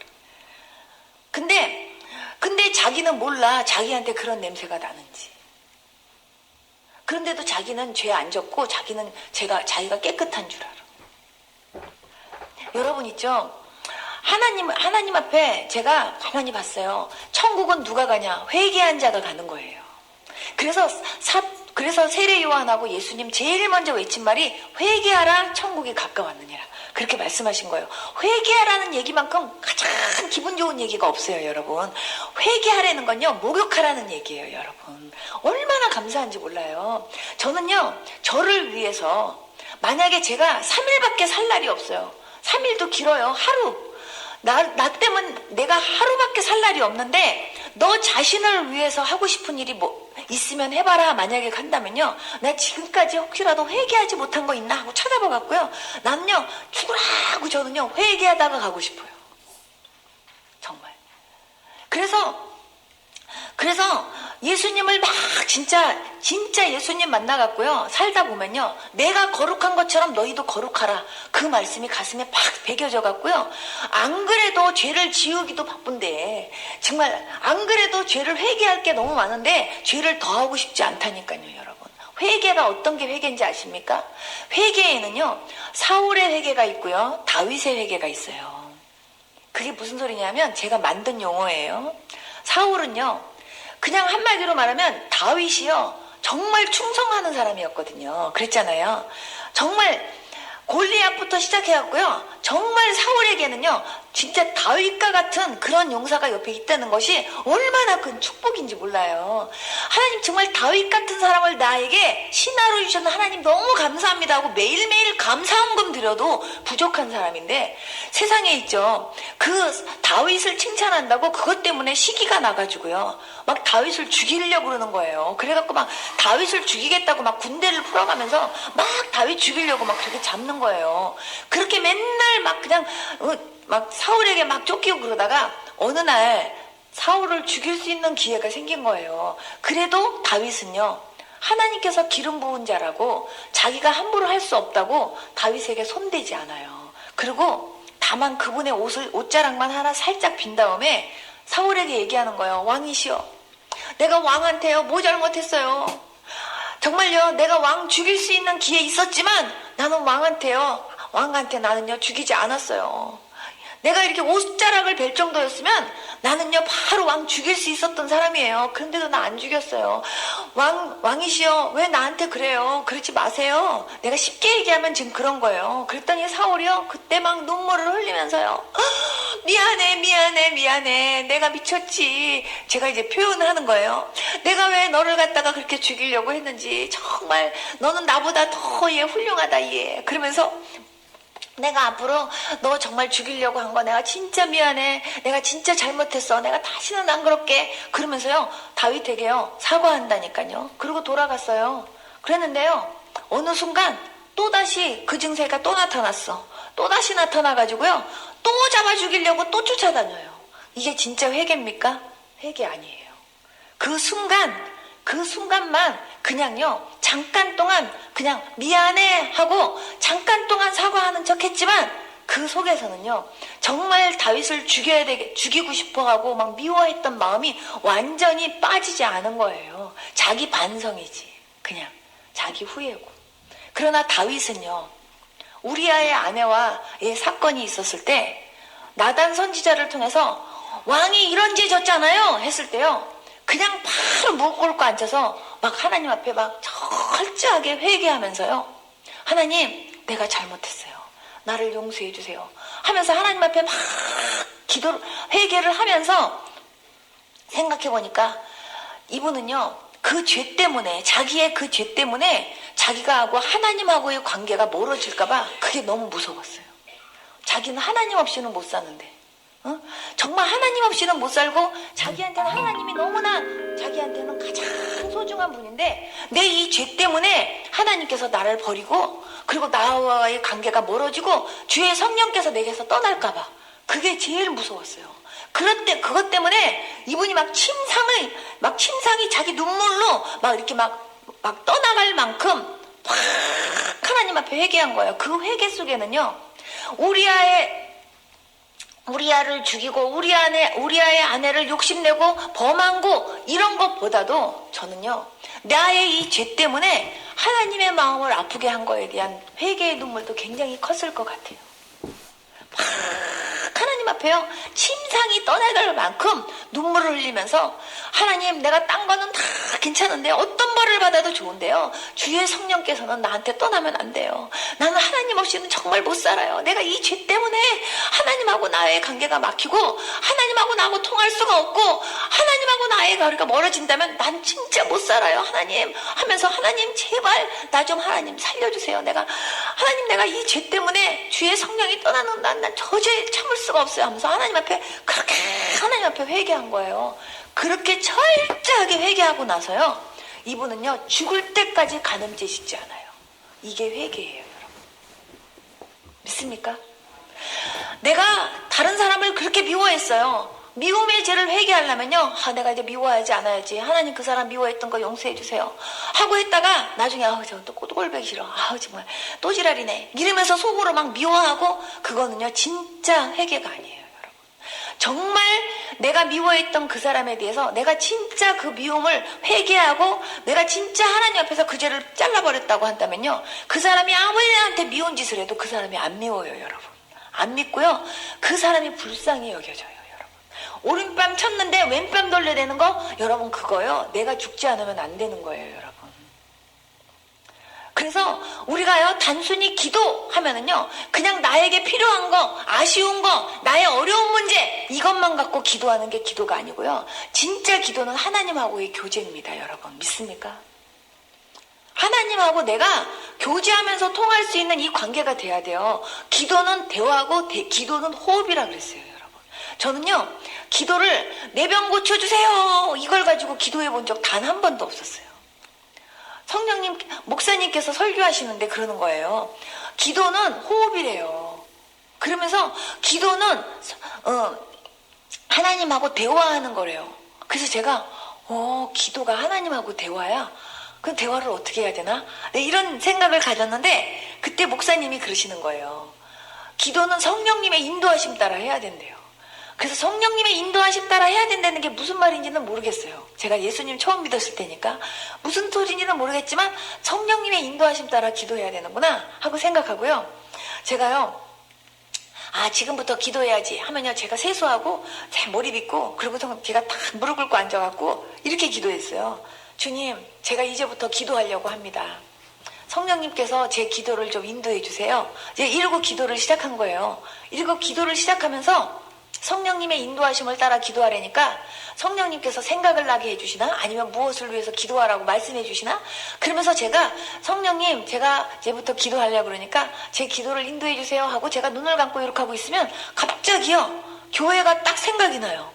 그래. 근데 자기는 몰라, 자기한테 그런 냄새가 나는지. 그런데도 자기는 죄 안 졌고 자기는 자기가 깨끗한 줄 알아. 여러분 있죠, 하나님 앞에 제가 가만히 봤어요. 천국은 누가 가냐? 회개한 자가 가는 거예요. 그래서 세례 요한하고 예수님 제일 먼저 외친 말이 회개하라, 천국이 가까웠느니라, 그렇게 말씀하신 거예요. 회개하라는 얘기만큼 가장 기분 좋은 얘기가 없어요, 여러분. 회개하라는 건요, 목욕하라는 얘기예요, 여러분. 얼마나 감사한지 몰라요. 저는요, 저를 위해서 만약에 제가 3일밖에 살 날이 없어요. 3일도 길어요. 하루. 나 때문에 내가 하루밖에 살 날이 없는데 너 자신을 위해서 하고 싶은 일이 있으면 해봐라 만약에 간다면요, 내가 지금까지 혹시라도 회개하지 못한 거 있나 하고 찾아봐 갖고요, 나는요 죽으라 하고 저는요 회개하다가 가고 싶어요. 정말. 그래서 예수님을 막 진짜 예수님 만나갖고요 살다 보면요, 내가 거룩한 것처럼 너희도 거룩하라, 그 말씀이 가슴에 팍 배겨져 갖고요, 안 그래도 죄를 지우기도 바쁜데, 정말 안 그래도 죄를 회개할 게 너무 많은데 죄를 더 하고 싶지 않다니까요. 여러분, 회개가 어떤 게 회개인지 아십니까? 회개에는요 사울의 회개가 있고요 다윗의 회개가 있어요. 그게 무슨 소리냐면 제가 만든 용어예요. 사울은요, 그냥 한마디로 말하면 다윗이요 정말 충성하는 사람이었거든요. 그랬잖아요. 정말 골리앗부터 시작해갖고요, 정말 사울에게는요 진짜 다윗과 같은 그런 용사가 옆에 있다는 것이 얼마나 큰 축복인지 몰라요. 하나님 정말 다윗 같은 사람을 나에게 신하로 주셔서 하나님 너무 감사합니다 하고 매일매일 감사헌금 드려도 부족한 사람인데, 세상에 있죠, 그 다윗을 칭찬한다고 그것 때문에 시기가 나가지고요 막 다윗을 죽이려고 그러는 거예요. 그래갖고 막 다윗을 죽이겠다고 막 군대를 풀어가면서 막 다윗 죽이려고 막 그렇게 잡는 거예요. 그렇게 맨날 막 그냥 막 사울에게 막 쫓기고 그러다가 어느 날 사울을 죽일 수 있는 기회가 생긴 거예요. 그래도 다윗은요 하나님께서 기름 부은 자라고 자기가 함부로 할 수 없다고 다윗에게 손대지 않아요. 그리고 다만 그분의 옷자락만 하나 살짝 빈 다음에 사울에게 얘기하는 거예요. 왕이시여, 내가 왕한테요 뭐 잘못했어요? 정말요 내가 왕 죽일 수 있는 기회 있었지만 나는 왕한테 나는요 죽이지 않았어요. 내가 이렇게 옷자락을 벨 정도였으면 나는요 바로 왕 죽일 수 있었던 사람이에요. 그런데도 나 안 죽였어요. 왕이시여 왜 나한테 그래요? 그러지 마세요. 내가 쉽게 얘기하면 지금 그런 거예요. 그랬더니 사울이요 그때 막 눈물을 흘리면서요, 미안해 내가 미쳤지. 제가 이제 표현을 하는 거예요. 내가 왜 너를 갖다가 그렇게 죽이려고 했는지, 정말 너는 나보다 더 훌륭하다 얘. 그러면서 내가 앞으로 너 정말 죽이려고 한 거 내가 진짜 미안해. 내가 진짜 잘못했어. 내가 다시는 안 그럴게. 그러면서요 다윗에게요 사과한다니까요. 그리고 돌아갔어요. 그랬는데요 어느 순간 또다시 그 증세가 또 나타났어. 또다시 나타나가지고요 또 잡아 죽이려고 또 쫓아다녀요. 이게 진짜 회개입니까? 회개 아니에요. 그 순간만 그냥요 잠깐 동안 그냥 미안해 하고 잠깐 동안 사과하는 척 했지만 그 속에서는요 정말 다윗을 죽이고 싶어하고 막 미워했던 마음이 완전히 빠지지 않은 거예요. 자기 반성이지, 그냥 자기 후회고. 그러나 다윗은요 우리아의 아내와의 사건이 있었을 때 나단 선지자를 통해서 왕이 이런 죄 졌잖아요 했을 때요 그냥 바로 무릎 꿇고 앉아서 막 하나님 앞에 막 철저하게 회개하면서요, 하나님 내가 잘못했어요. 나를 용서해 주세요 하면서 하나님 앞에 막 회개를 하면서 생각해 보니까 이분은요 그 죄 때문에, 자기의 그 죄 때문에 자기가 하고 하나님하고의 관계가 멀어질까봐 그게 너무 무서웠어요. 자기는 하나님 없이는 못 사는데, 정말 하나님 없이는 못 살고 자기한테는 하나님이 너무나 자기한테는 가장 소중한 분인데 내 이 죄 때문에 하나님께서 나를 버리고 그리고 나와의 관계가 멀어지고 주의 성령께서 내게서 떠날까봐 그게 제일 무서웠어요. 그것 때문에 이분이 막 침상이 자기 눈물로 막 이렇게 막 떠나갈 만큼 확 하나님 앞에 회개한 거예요. 그 회개 속에는요 우리아를 죽이고 우리아의 아내를 욕심내고 범한고 이런 것보다도 저는요 나의 이 죄 때문에 하나님의 마음을 아프게 한 거에 대한 회개의 눈물도 굉장히 컸을 것 같아요. 하나님 앞에요 침상이 떠나갈 만큼 눈물을 흘리면서 하나님 내가 딴 거는 다 괜찮은데 어떤 벌을 받아도 좋은데요 주의 성령께서는 나한테 떠나면 안 돼요. 나는 하나님 없이는 정말 못 살아요. 내가 이 죄 때문에 하나님하고 나의 관계가 막히고 하나님하고 나하고 통할 수가 없고 하나님하고 나의 거리가 멀어진다면 난 진짜 못 살아요 하나님 하면서, 하나님 제발 나 좀 하나님 살려주세요. 내가 이 죄 때문에 주의 성령이 떠나는 난 저 죄 참을 수가 없어요 하면서 하나님 앞에 그렇게 회개한 거예요. 그렇게 철저하게 회개하고 나서요 이분은요 죽을 때까지 간음죄 짓지 않아요. 이게 회개예요, 여러분. 믿습니까? 내가 다른 사람을 그렇게 미워했어요. 미움의 죄를 회개하려면요, 내가 이제 미워하지 않아야지, 하나님 그 사람 미워했던 거 용서해 주세요 하고 했다가 나중에 저거 또 꼴보기 싫어, 정말 또 지랄이네 이러면서 속으로 막 미워하고, 그거는요 진짜 회개가 아니에요, 여러분. 정말 내가 미워했던 그 사람에 대해서 내가 진짜 그 미움을 회개하고 내가 진짜 하나님 앞에서 그 죄를 잘라버렸다고 한다면요, 그 사람이 아무리 나한테 미운 짓을 해도 그 사람이 안 미워요, 여러분. 안 믿고요, 그 사람이 불쌍히 여겨져요. 오른뺨 쳤는데 왼뺨 돌려대는 거, 여러분 그거요 내가 죽지 않으면 안 되는 거예요, 여러분. 그래서 우리가요 단순히 기도하면은요 그냥 나에게 필요한 거, 아쉬운 거, 나의 어려운 문제 이것만 갖고 기도하는 게 기도가 아니고요, 진짜 기도는 하나님하고의 교제입니다, 여러분. 믿습니까? 하나님하고 내가 교제하면서 통할 수 있는 이 관계가 돼야 돼요. 기도는 대화고 기도는 호흡이라 그랬어요, 여러분. 저는요 기도를 내 병 고쳐주세요 이걸 가지고 기도해 본 적 단 한 번도 없었어요. 성령님, 목사님께서 설교하시는데 그러는 거예요. 기도는 호흡이래요. 그러면서 기도는 하나님하고 대화하는 거래요. 그래서 제가 기도가 하나님하고 대화야? 그 대화를 어떻게 해야 되나? 네, 이런 생각을 가졌는데 그때 목사님이 그러시는 거예요. 기도는 성령님의 인도하심 따라 해야 된대요. 그래서 성령님의 인도하심 따라 해야 된다는 게 무슨 말인지는 모르겠어요. 제가 예수님 처음 믿었을 때니까 무슨 소리인지는 모르겠지만 성령님의 인도하심 따라 기도해야 되는구나 하고 생각하고요. 제가요 지금부터 기도해야지 하면요 제가 세수하고 제 머리 빗고 그러고서 제가 딱 무릎 꿇고 앉아갖고 이렇게 기도했어요. 주님, 제가 이제부터 기도하려고 합니다. 성령님께서 제 기도를 좀 인도해 주세요. 이제 이러고 기도를 시작한 거예요. 이러고 기도를 시작하면서 성령님의 인도하심을 따라 기도하려니까 성령님께서 생각을 나게 해주시나 아니면 무엇을 위해서 기도하라고 말씀해 주시나, 그러면서 제가 성령님 제가 이제부터 기도하려고 그러니까 제 기도를 인도해 주세요 하고 제가 눈을 감고 이렇게 하고 있으면 갑자기요 교회가 딱 생각이 나요.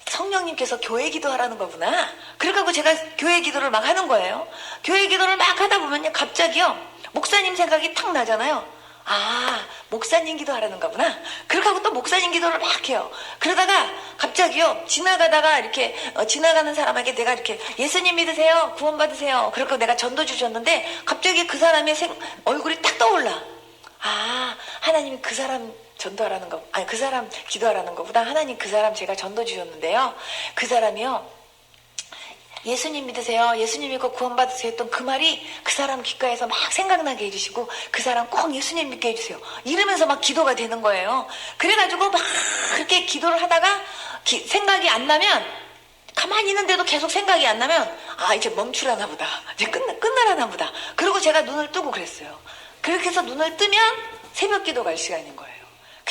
성령님께서 교회 기도하라는 거구나. 그래가지고 제가 교회 기도를 막 하는 거예요. 교회 기도를 막 하다 보면요 갑자기요 목사님 생각이 탁 나잖아요. 목사님 기도하라는 거구나. 그렇게 하고 또 목사님 기도를 막 해요. 그러다가 갑자기요 지나가다가 이렇게 지나가는 사람에게 내가 이렇게 예수님 믿으세요, 구원 받으세요, 그렇게 내가 전도 주셨는데 갑자기 그 사람의 얼굴이 딱 떠올라. 하나님이 그 사람 전도하라는 거, 그 사람 기도하라는 거보다 하나님 그 사람 제가 전도 주셨는데요, 그 사람이요 예수님 믿으세요, 예수님 믿고 구원 받으세요 했던 그 말이 그 사람 귓가에서 막 생각나게 해주시고 그 사람 꼭 예수님 믿게 해주세요 이러면서 막 기도가 되는 거예요. 그래가지고 막 그렇게 기도를 하다가 생각이 안 나면, 가만히 있는데도 계속 생각이 안 나면 이제 멈추라나 보다, 이제 끝나라나 보다. 그리고 제가 눈을 뜨고 그랬어요. 그렇게 해서 눈을 뜨면 새벽 기도 갈 시간인 거예요.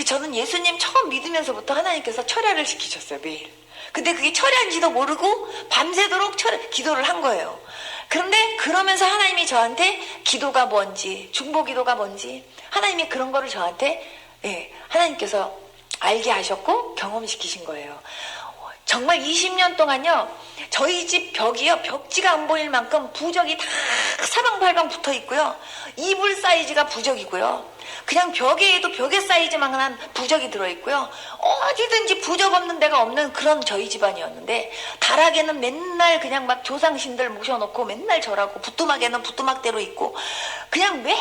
저는 예수님 처음 믿으면서부터 하나님께서 철야를 시키셨어요, 매일. 근데 그게 철야인지도 모르고 밤새도록 기도를 한 거예요. 그런데 그러면서 하나님이 저한테 기도가 뭔지, 중보기도가 뭔지 하나님이 그런 거를 저한테 하나님께서 알게 하셨고 경험시키신 거예요. 정말 20년 동안요 저희 집 벽이요 벽지가 안 보일 만큼 부적이 다 사방팔방 붙어 있고요, 이불 사이즈가 부적이고요, 그냥 벽에도 벽에 사이즈만한 부적이 들어있고요, 어디든지 부적 없는 데가 없는 그런 저희 집안이었는데, 다락에는 맨날 그냥 막 조상신들 모셔놓고 맨날 절하고, 부뚜막에는 부뚜막대로 있고, 그냥 매일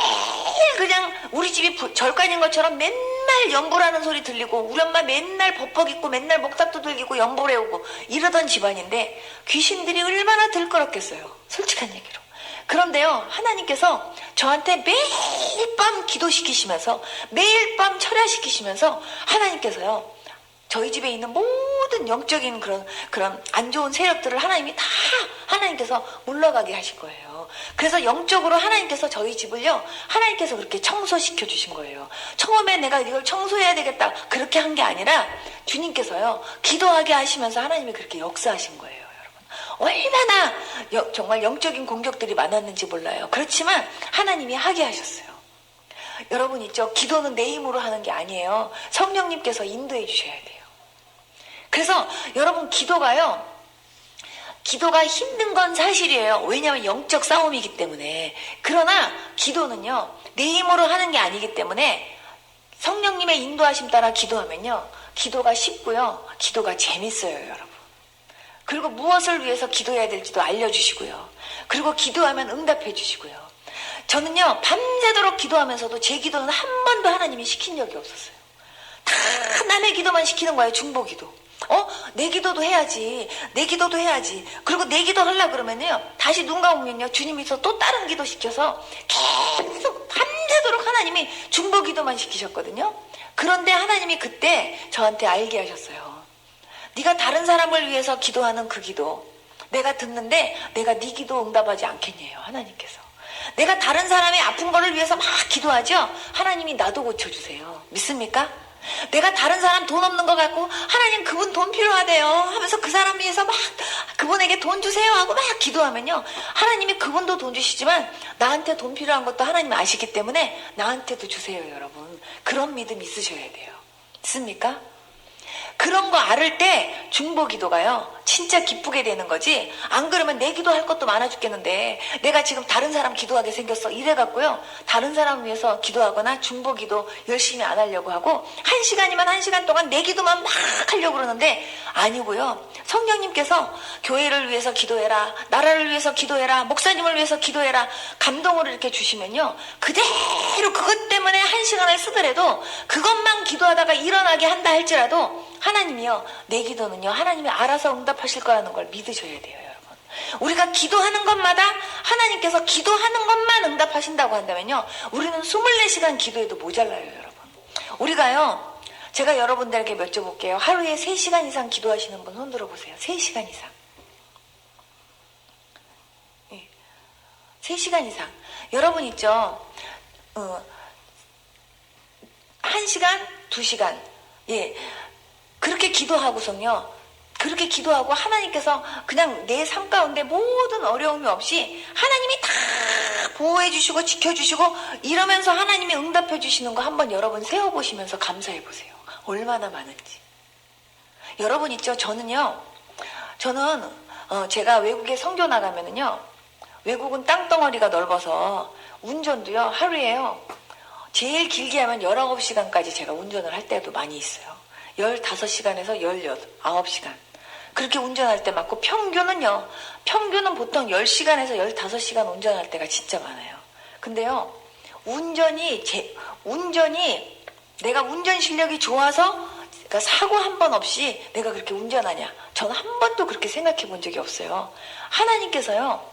그냥 우리 집이 절간인 것처럼 맨날 연보라는 소리 들리고, 우리 엄마 맨날 법복 입고 맨날 목탁 두들기고 연보래 오고 이러던 집안인데 귀신들이 얼마나 들끓었겠어요, 솔직한 얘기로. 그런데요 하나님께서 저한테 매일 밤 기도시키시면서 매일 밤 철야시키시면서 하나님께서요 저희 집에 있는 모든 영적인 그런 안 좋은 세력들을 하나님께서 물러가게 하실 거예요. 그래서 영적으로 하나님께서 저희 집을요 하나님께서 그렇게 청소시켜 주신 거예요. 처음에 내가 이걸 청소해야 되겠다 그렇게 한 게 아니라 주님께서요 기도하게 하시면서 하나님이 그렇게 역사하신 거예요. 얼마나 정말 영적인 공격들이 많았는지 몰라요. 그렇지만 하나님이 하게 하셨어요. 여러분 있죠, 기도는 내 힘으로 하는 게 아니에요. 성령님께서 인도해 주셔야 돼요. 그래서 여러분 기도가요 기도가 힘든 건 사실이에요. 왜냐하면 영적 싸움이기 때문에. 그러나 기도는요, 내 힘으로 하는 게 아니기 때문에 성령님의 인도하심 따라 기도하면요, 기도가 쉽고요, 기도가 재밌어요, 여러분. 그리고 무엇을 위해서 기도해야 될지도 알려주시고요. 그리고 기도하면 응답해 주시고요. 저는요, 밤새도록 기도하면서도 제 기도는 한 번도 하나님이 시킨 적이 없었어요. 다 남의 기도만 시키는 거예요, 중보기도. 내 기도도 해야지. 내 기도도 해야지. 그리고 내 기도 하려고 그러면요, 다시 눈 감으면요, 주님이서 또 다른 기도 시켜서 계속 밤새도록 하나님이 중보 기도만 시키셨거든요. 그런데 하나님이 그때 저한테 알게 하셨어요. 네가 다른 사람을 위해서 기도하는 그 기도, 내가 듣는데 내가 네 기도 응답하지 않겠냐요, 하나님께서. 내가 다른 사람의 아픈 거를 위해서 막 기도하죠. 하나님이 나도 고쳐주세요. 믿습니까? 내가 다른 사람 돈 없는 거 갖고 하나님 그분 돈 필요하대요 하면서 그 사람 위해서 막 그분에게 돈 주세요 하고 막 기도하면요, 하나님이 그분도 돈 주시지만 나한테 돈 필요한 것도 하나님 아시기 때문에 나한테도 주세요. 여러분, 그런 믿음 있으셔야 돼요. 믿습니까? 그런 거 알을 때 중보 기도가요, 진짜 기쁘게 되는 거지. 안 그러면 내 기도할 것도 많아 죽겠는데 내가 지금 다른 사람 기도하게 생겼어 이래갖고요, 다른 사람 위해서 기도하거나 중보 기도 열심히 안 하려고 하고 1시간이면 1시간 동안 내 기도만 막 하려고 그러는데 아니고요, 성령님께서 교회를 위해서 기도해라, 나라를 위해서 기도해라, 목사님을 위해서 기도해라 감동을 이렇게 주시면요, 그대로 그것 때문에 1시간을 쓰더라도 그것만 기도하다가 일어나게 한다 할지라도 하나님이요, 내 기도는요, 하나님이 알아서 응답하실 거라는 걸 믿으셔야 돼요, 여러분. 우리가 기도하는 것마다 하나님께서 기도하는 것만 응답하신다고 한다면요, 우리는 24시간 기도해도 모자라요, 여러분. 우리가요, 제가 여러분들에게 여쭤볼게요. 하루에 3시간 이상 기도하시는 분 손 들어보세요. 3시간 이상. 3시간 이상. 여러분 있죠? 1시간, 2시간. 예. 그렇게 기도하고서요, 그렇게 기도하고 하나님께서 그냥 내 삶 가운데 모든 어려움이 없이 하나님이 다 보호해 주시고 지켜주시고 이러면서 하나님이 응답해 주시는 거 한번 여러분 세어보시면서 감사해 보세요. 얼마나 많은지. 여러분 있죠? 저는 제가 외국에 선교 나가면은요, 외국은 땅덩어리가 넓어서 운전도요, 하루에요, 제일 길게 하면 19시간까지 제가 운전을 할 때도 많이 있어요. 15시간에서 19시간. 그렇게 운전할 때 많고, 평균은 보통 10시간에서 15시간 운전할 때가 진짜 많아요. 근데요, 운전이 내가 운전 실력이 좋아서, 그러니까 사고 한 번 없이 내가 그렇게 운전하냐? 저는 한 번도 그렇게 생각해 본 적이 없어요. 하나님께서요,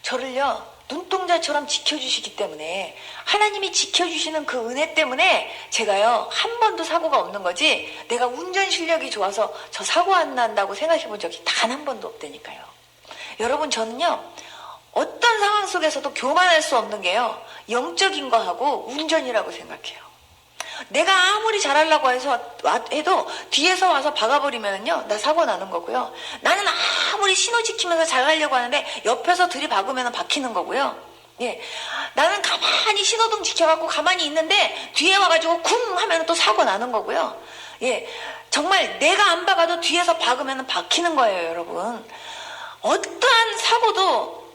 저를요, 눈동자처럼 지켜주시기 때문에, 하나님이 지켜주시는 그 은혜 때문에 제가요, 한 번도 사고가 없는 거지, 내가 운전 실력이 좋아서 저 사고 안 난다고 생각해 본 적이 단 한 번도 없다니까요. 여러분, 저는요, 어떤 상황 속에서도 교만할 수 없는 게요, 영적인 거하고 운전이라고 생각해요. 내가 아무리 잘하려고 해도 뒤에서 와서 박아버리면요, 나 사고 나는 거고요. 나는 아무리 신호 지키면서 잘 가려고 하는데 옆에서 들이박으면 박히는 거고요. 예, 나는 가만히 신호등 지켜갖고 가만히 있는데 뒤에 와가지고 쿵 하면 또 사고 나는 거고요. 예, 정말 내가 안 박아도 뒤에서 박으면 박히는 거예요, 여러분. 어떠한 사고도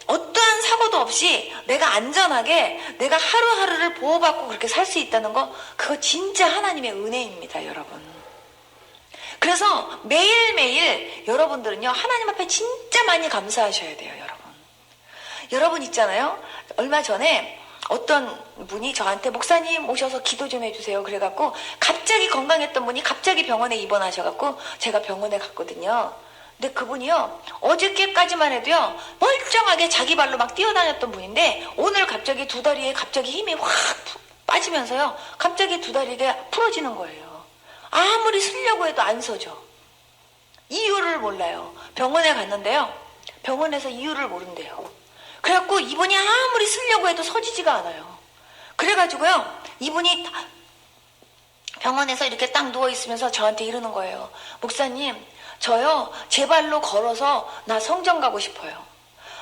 없이 내가 안전하게 내가 하루하루를 보호받고 그렇게 살 수 있다는 거, 그거 진짜 하나님의 은혜입니다, 여러분. 그래서 매일매일 여러분들은요, 하나님 앞에 진짜 많이 감사하셔야 돼요, 여러분. 여러분 있잖아요, 얼마 전에 어떤 분이 저한테 목사님 오셔서 기도 좀 해주세요 그래갖고 갑자기 건강했던 분이 갑자기 병원에 입원하셔갖고 제가 병원에 갔거든요. 근데 그분이요, 어저께까지만 해도요, 멀쩡하게 자기 발로 막 뛰어다녔던 분인데 오늘 갑자기 두 다리에 갑자기 힘이 확 빠지면서요, 갑자기 두 다리가 풀어지는 거예요. 아무리 쓰려고 해도 안 서죠. 이유를 몰라요. 병원에 갔는데요, 병원에서 이유를 모른대요. 그래갖고 이분이 아무리 쓰려고 해도 서지지가 않아요. 그래가지고요, 이분이 병원에서 이렇게 딱 누워있으면서 저한테 이러는 거예요. 목사님, 저요, 제 발로 걸어서 나 성전 가고 싶어요.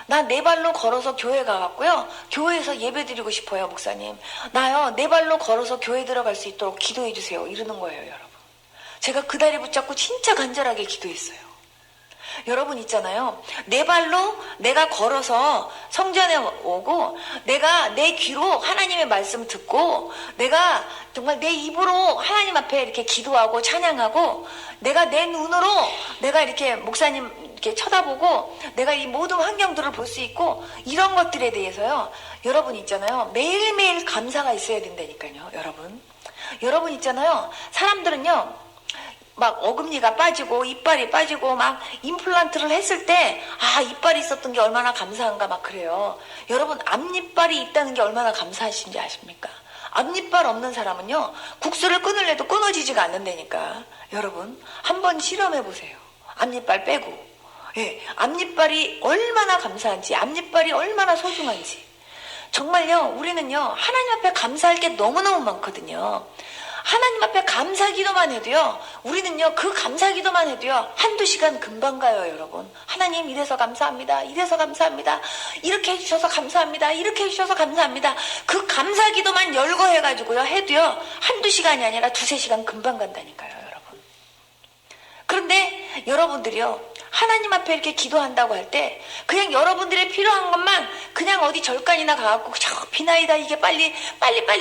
나 내 발로 걸어서 교회 가갖고요, 교회에서 예배 드리고 싶어요, 목사님. 나요, 내 발로 걸어서 교회 들어갈 수 있도록 기도해 주세요. 이러는 거예요, 여러분. 제가 그 다리 붙잡고 진짜 간절하게 기도했어요. 여러분 있잖아요. 내 발로 내가 걸어서 성전에 오고 내가 내 귀로 하나님의 말씀 듣고 내가 정말 내 입으로 하나님 앞에 이렇게 기도하고 찬양하고 내가 내 눈으로 내가 이렇게 목사님 이렇게 쳐다보고 내가 이 모든 환경들을 볼 수 있고 이런 것들에 대해서요. 여러분 있잖아요. 매일매일 감사가 있어야 된다니까요. 여러분 있잖아요. 사람들은요. 막 어금니가 빠지고 이빨이 빠지고 막 임플란트를 했을 때 이빨이 있었던 게 얼마나 감사한가 막 그래요. 여러분 앞니빨이 있다는 게 얼마나 감사하신지 아십니까? 앞니빨 없는 사람은요 국수를 끊으려도 끊어지지가 않는다니까. 여러분 한번 실험해 보세요. 앞니빨 빼고. 예, 앞니빨이 얼마나 감사한지, 앞니빨이 얼마나 소중한지. 정말요 우리는요 하나님 앞에 감사할 게 너무너무 많거든요. 하나님 앞에 감사기도만 해도요 우리는요 그 감사기도만 해도요 한두 시간 금방 가요. 여러분 하나님 이래서 감사합니다, 이래서 감사합니다, 이렇게 해주셔서 감사합니다, 이렇게 해주셔서 감사합니다. 그 감사기도만 열거해가지고요 해도요 한두 시간이 아니라 두세 시간 금방 간다니까요. 여러분 그런데 여러분들이요 하나님 앞에 이렇게 기도한다고 할 때 그냥 여러분들의 필요한 것만 그냥 어디 절간이나 가갖고 비나이다 이게 빨리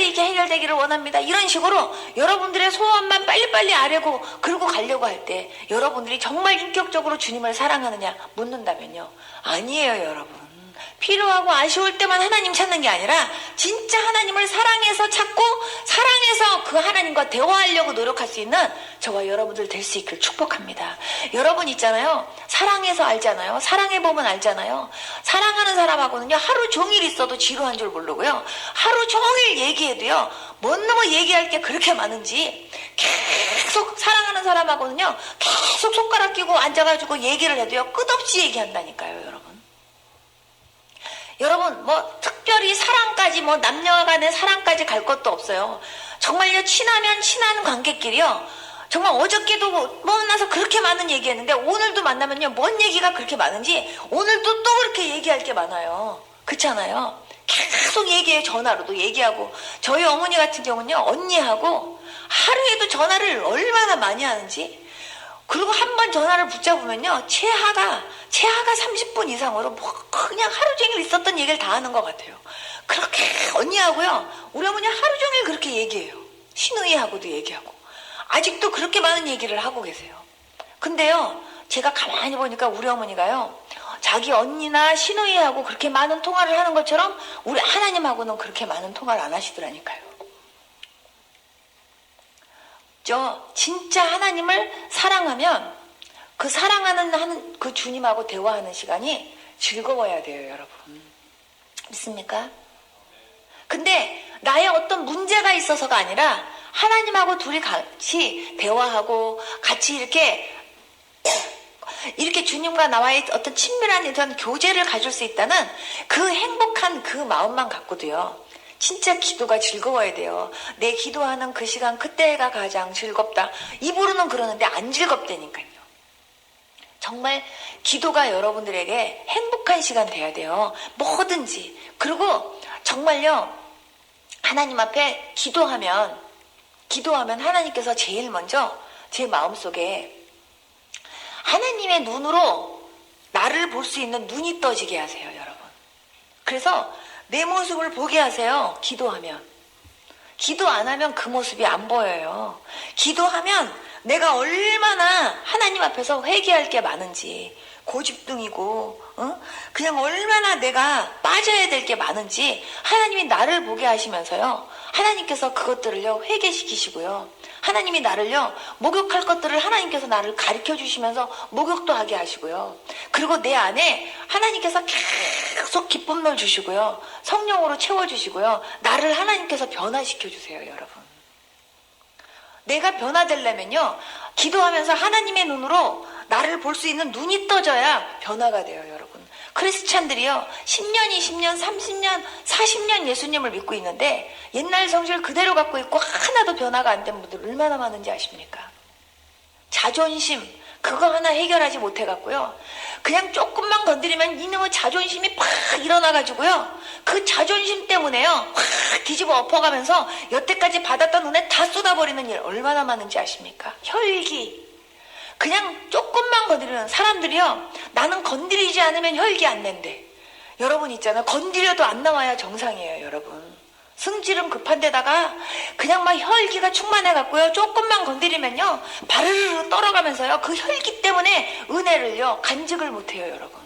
이게 해결되기를 원합니다 이런 식으로 여러분들의 소원만 빨리빨리 아뢰고 그러고 가려고 할 때 여러분들이 정말 인격적으로 주님을 사랑하느냐 묻는다면요 아니에요. 여러분 필요하고 아쉬울 때만 하나님 찾는 게 아니라 진짜 하나님을 사랑해서 찾고 사랑해서 그 하나님과 대화하려고 노력할 수 있는 저와 여러분들 될 수 있길 축복합니다. 여러분 있잖아요. 사랑해서 알잖아요. 사랑해보면 알잖아요. 사랑하는 사람하고는요 하루 종일 있어도 지루한 줄 모르고요. 하루 종일 얘기해도요 너무 얘기할 게 그렇게 많은지 계속 사랑하는 사람하고는요 계속 손가락 끼고 앉아가지고 얘기를 해도요 끝없이 얘기한다니까요. 여러분 뭐 특별히 사랑까지 뭐 남녀 간의 사랑까지 갈 것도 없어요. 정말요 친하면 친한 관계끼리요 정말 어저께도 만나서 그렇게 많은 얘기했는데 오늘도 만나면요 뭔 얘기가 그렇게 많은지 오늘도 또 그렇게 얘기할 게 많아요. 그렇잖아요. 계속 얘기해요. 전화로도 얘기하고 저희 어머니 같은 경우는요 언니하고 하루에도 전화를 얼마나 많이 하는지. 그리고 한 번 전화를 붙잡으면요 최하가 30분 이상으로 뭐 그냥 하루 종일 있었던 얘기를 다 하는 것 같아요. 그렇게 언니하고요 우리 어머니 하루 종일 그렇게 얘기해요. 시누이하고도 얘기하고 아직도 그렇게 많은 얘기를 하고 계세요. 근데요 제가 가만히 보니까 우리 어머니가요 자기 언니나 시누이하고 그렇게 많은 통화를 하는 것처럼 우리 하나님하고는 그렇게 많은 통화를 안 하시더라니까요. 진짜 하나님을 사랑하면 그 사랑하는 그 주님하고 대화하는 시간이 즐거워야 돼요. 여러분 믿습니까? 근데 나의 어떤 문제가 있어서가 아니라 하나님하고 둘이 같이 대화하고 같이 이렇게 주님과 나와의 어떤 친밀한 이런 교제를 가질 수 있다는 그 행복한 그 마음만 갖고도요 진짜 기도가 즐거워야 돼요. 내 기도하는 그 시간 그때가 가장 즐겁다. 입으로는 그러는데 안 즐겁다니까요. 정말 기도가 여러분들에게 행복한 시간 돼야 돼요. 뭐든지. 그리고 정말요 하나님 앞에 기도하면 하나님께서 제일 먼저 제 마음속에 하나님의 눈으로 나를 볼 수 있는 눈이 떠지게 하세요. 여러분 그래서 내 모습을 보게 하세요. 기도하면. 기도 안 하면 그 모습이 안 보여요. 기도하면 내가 얼마나 하나님 앞에서 회개할 게 많은지 고집둥이고 그냥 얼마나 내가 빠져야 될 게 많은지 하나님이 나를 보게 하시면서요 하나님께서 그것들을요 회개시키시고요 하나님이 나를요 목욕할 것들을 하나님께서 나를 가르쳐 주시면서 목욕도 하게 하시고요 그리고 내 안에 하나님께서 계속 기쁨을 주시고요 성령으로 채워주시고요 나를 하나님께서 변화시켜 주세요. 여러분 내가 변화되려면요 기도하면서 하나님의 눈으로 나를 볼 수 있는 눈이 떠져야 변화가 돼요. 여러분 크리스찬들이요 10년, 20년, 30년, 40년 예수님을 믿고 있는데 옛날 성질 그대로 갖고 있고 하나도 변화가 안 된 분들 얼마나 많은지 아십니까? 자존심 그거 하나 해결하지 못해갖고요 그냥 조금만 건드리면 이놈의 자존심이 팍 일어나가지고요 그 자존심 때문에요 확 뒤집어 엎어가면서 여태까지 받았던 은혜 다 쏟아버리는 일 얼마나 많은지 아십니까? 혈기 그냥 조금만 건드리면 사람들이요, 나는 건드리지 않으면 혈기 안 낸대. 여러분 있잖아요, 건드려도 안 나와야 정상이에요. 여러분 승질은 급한 데다가 그냥 막 혈기가 충만해갖고요, 조금만 건드리면요 바르르 떨어가면서요, 그 혈기 때문에 은혜를요 간직을 못해요. 여러분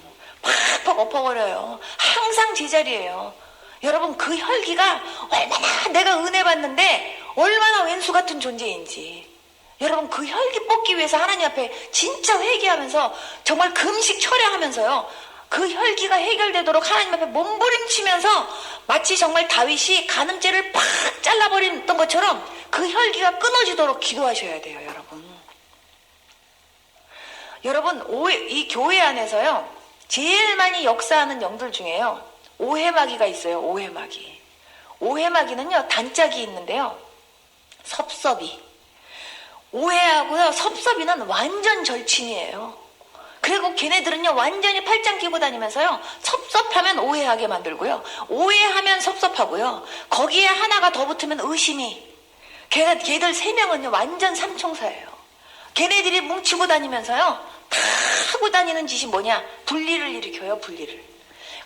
팍팍 엎어버려요. 항상 제자리예요. 여러분 그 혈기가 얼마나 내가 은혜 받는데 얼마나 왼수 같은 존재인지, 여러분 그 혈기 뽑기 위해서 하나님 앞에 진짜 회개하면서 정말 금식 철야하면서요, 그 혈기가 해결되도록 하나님 앞에 몸부림치면서 마치 정말 다윗이 간음죄를 팍 잘라버렸던 것처럼 그 혈기가 끊어지도록 기도하셔야 돼요. 여러분 이 교회 안에서요 제일 많이 역사하는 영들 중에요 오해마귀가 있어요. 오해마귀는요 단짝이 있는데요, 섭섭이. 오해하고요 섭섭이는 완전 절친이에요. 그리고 걔네들은요 완전히 팔짱 끼고 다니면서요, 섭섭하면 오해하게 만들고요, 오해하면 섭섭하고요, 거기에 하나가 더 붙으면 의심이. 걔들 세 명은요 완전 삼총사예요. 걔네들이 뭉치고 다니면서요 다 하고 다니는 짓이 뭐냐, 분리를 일으켜요. 분리를.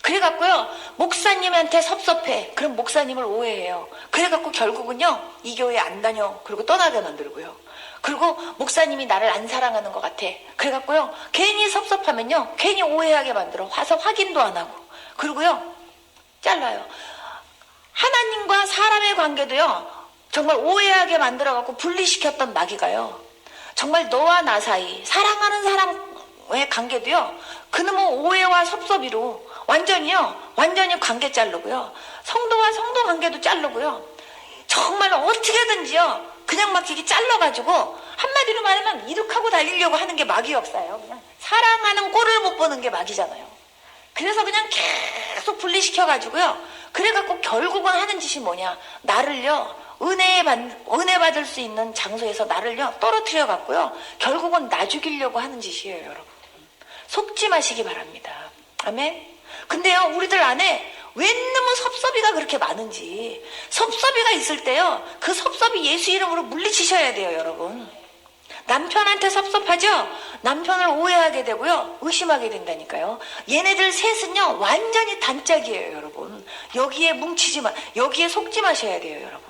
그래갖고요 목사님한테 섭섭해, 그럼 목사님을 오해해요. 그래갖고 결국은요 이 교회 안 다녀, 그리고 떠나게 만들고요, 그리고 목사님이 나를 안 사랑하는 것 같아, 그래갖고요 괜히 섭섭하면요 괜히 오해하게 만들어, 와서 확인도 안 하고, 그리고요 잘라요. 하나님과 사람의 관계도요 정말 오해하게 만들어갖고 분리시켰던 마귀가요, 정말 너와 나 사이 사랑하는 사람의 관계도요 그놈의 오해와 섭섭이로 완전히 관계 자르고요, 성도와 성도 관계도 자르고요, 정말 어떻게든지요 그냥 막 이렇게 잘라가지고 한마디로 말하면 이륙하고 달리려고 하는 게 마귀 역사예요. 그냥 사랑하는 꼴을 못 보는 게 마귀잖아요. 그래서 그냥 계속 분리시켜가지고요, 그래갖고 결국은 하는 짓이 뭐냐, 나를요 은혜 받을 수 있는 장소에서 나를요 떨어뜨려 갖고요 결국은 나 죽이려고 하는 짓이에요. 여러분 속지 마시기 바랍니다. 아멘. 근데요 우리들 안에 왜 너무 섭섭이가 그렇게 많은지, 섭섭이가 있을 때요 그 섭섭이 예수 이름으로 물리치셔야 돼요. 여러분 남편한테 섭섭하죠, 남편을 오해하게 되고요 의심하게 된다니까요. 얘네들 셋은요 완전히 단짝이에요. 여러분 여기에 여기에 속지 마셔야 돼요. 여러분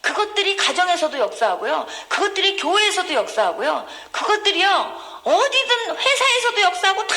그것들이 가정에서도 역사하고요, 그것들이 교회에서도 역사하고요, 그것들이요 어디든 회사에서도 역사하고 다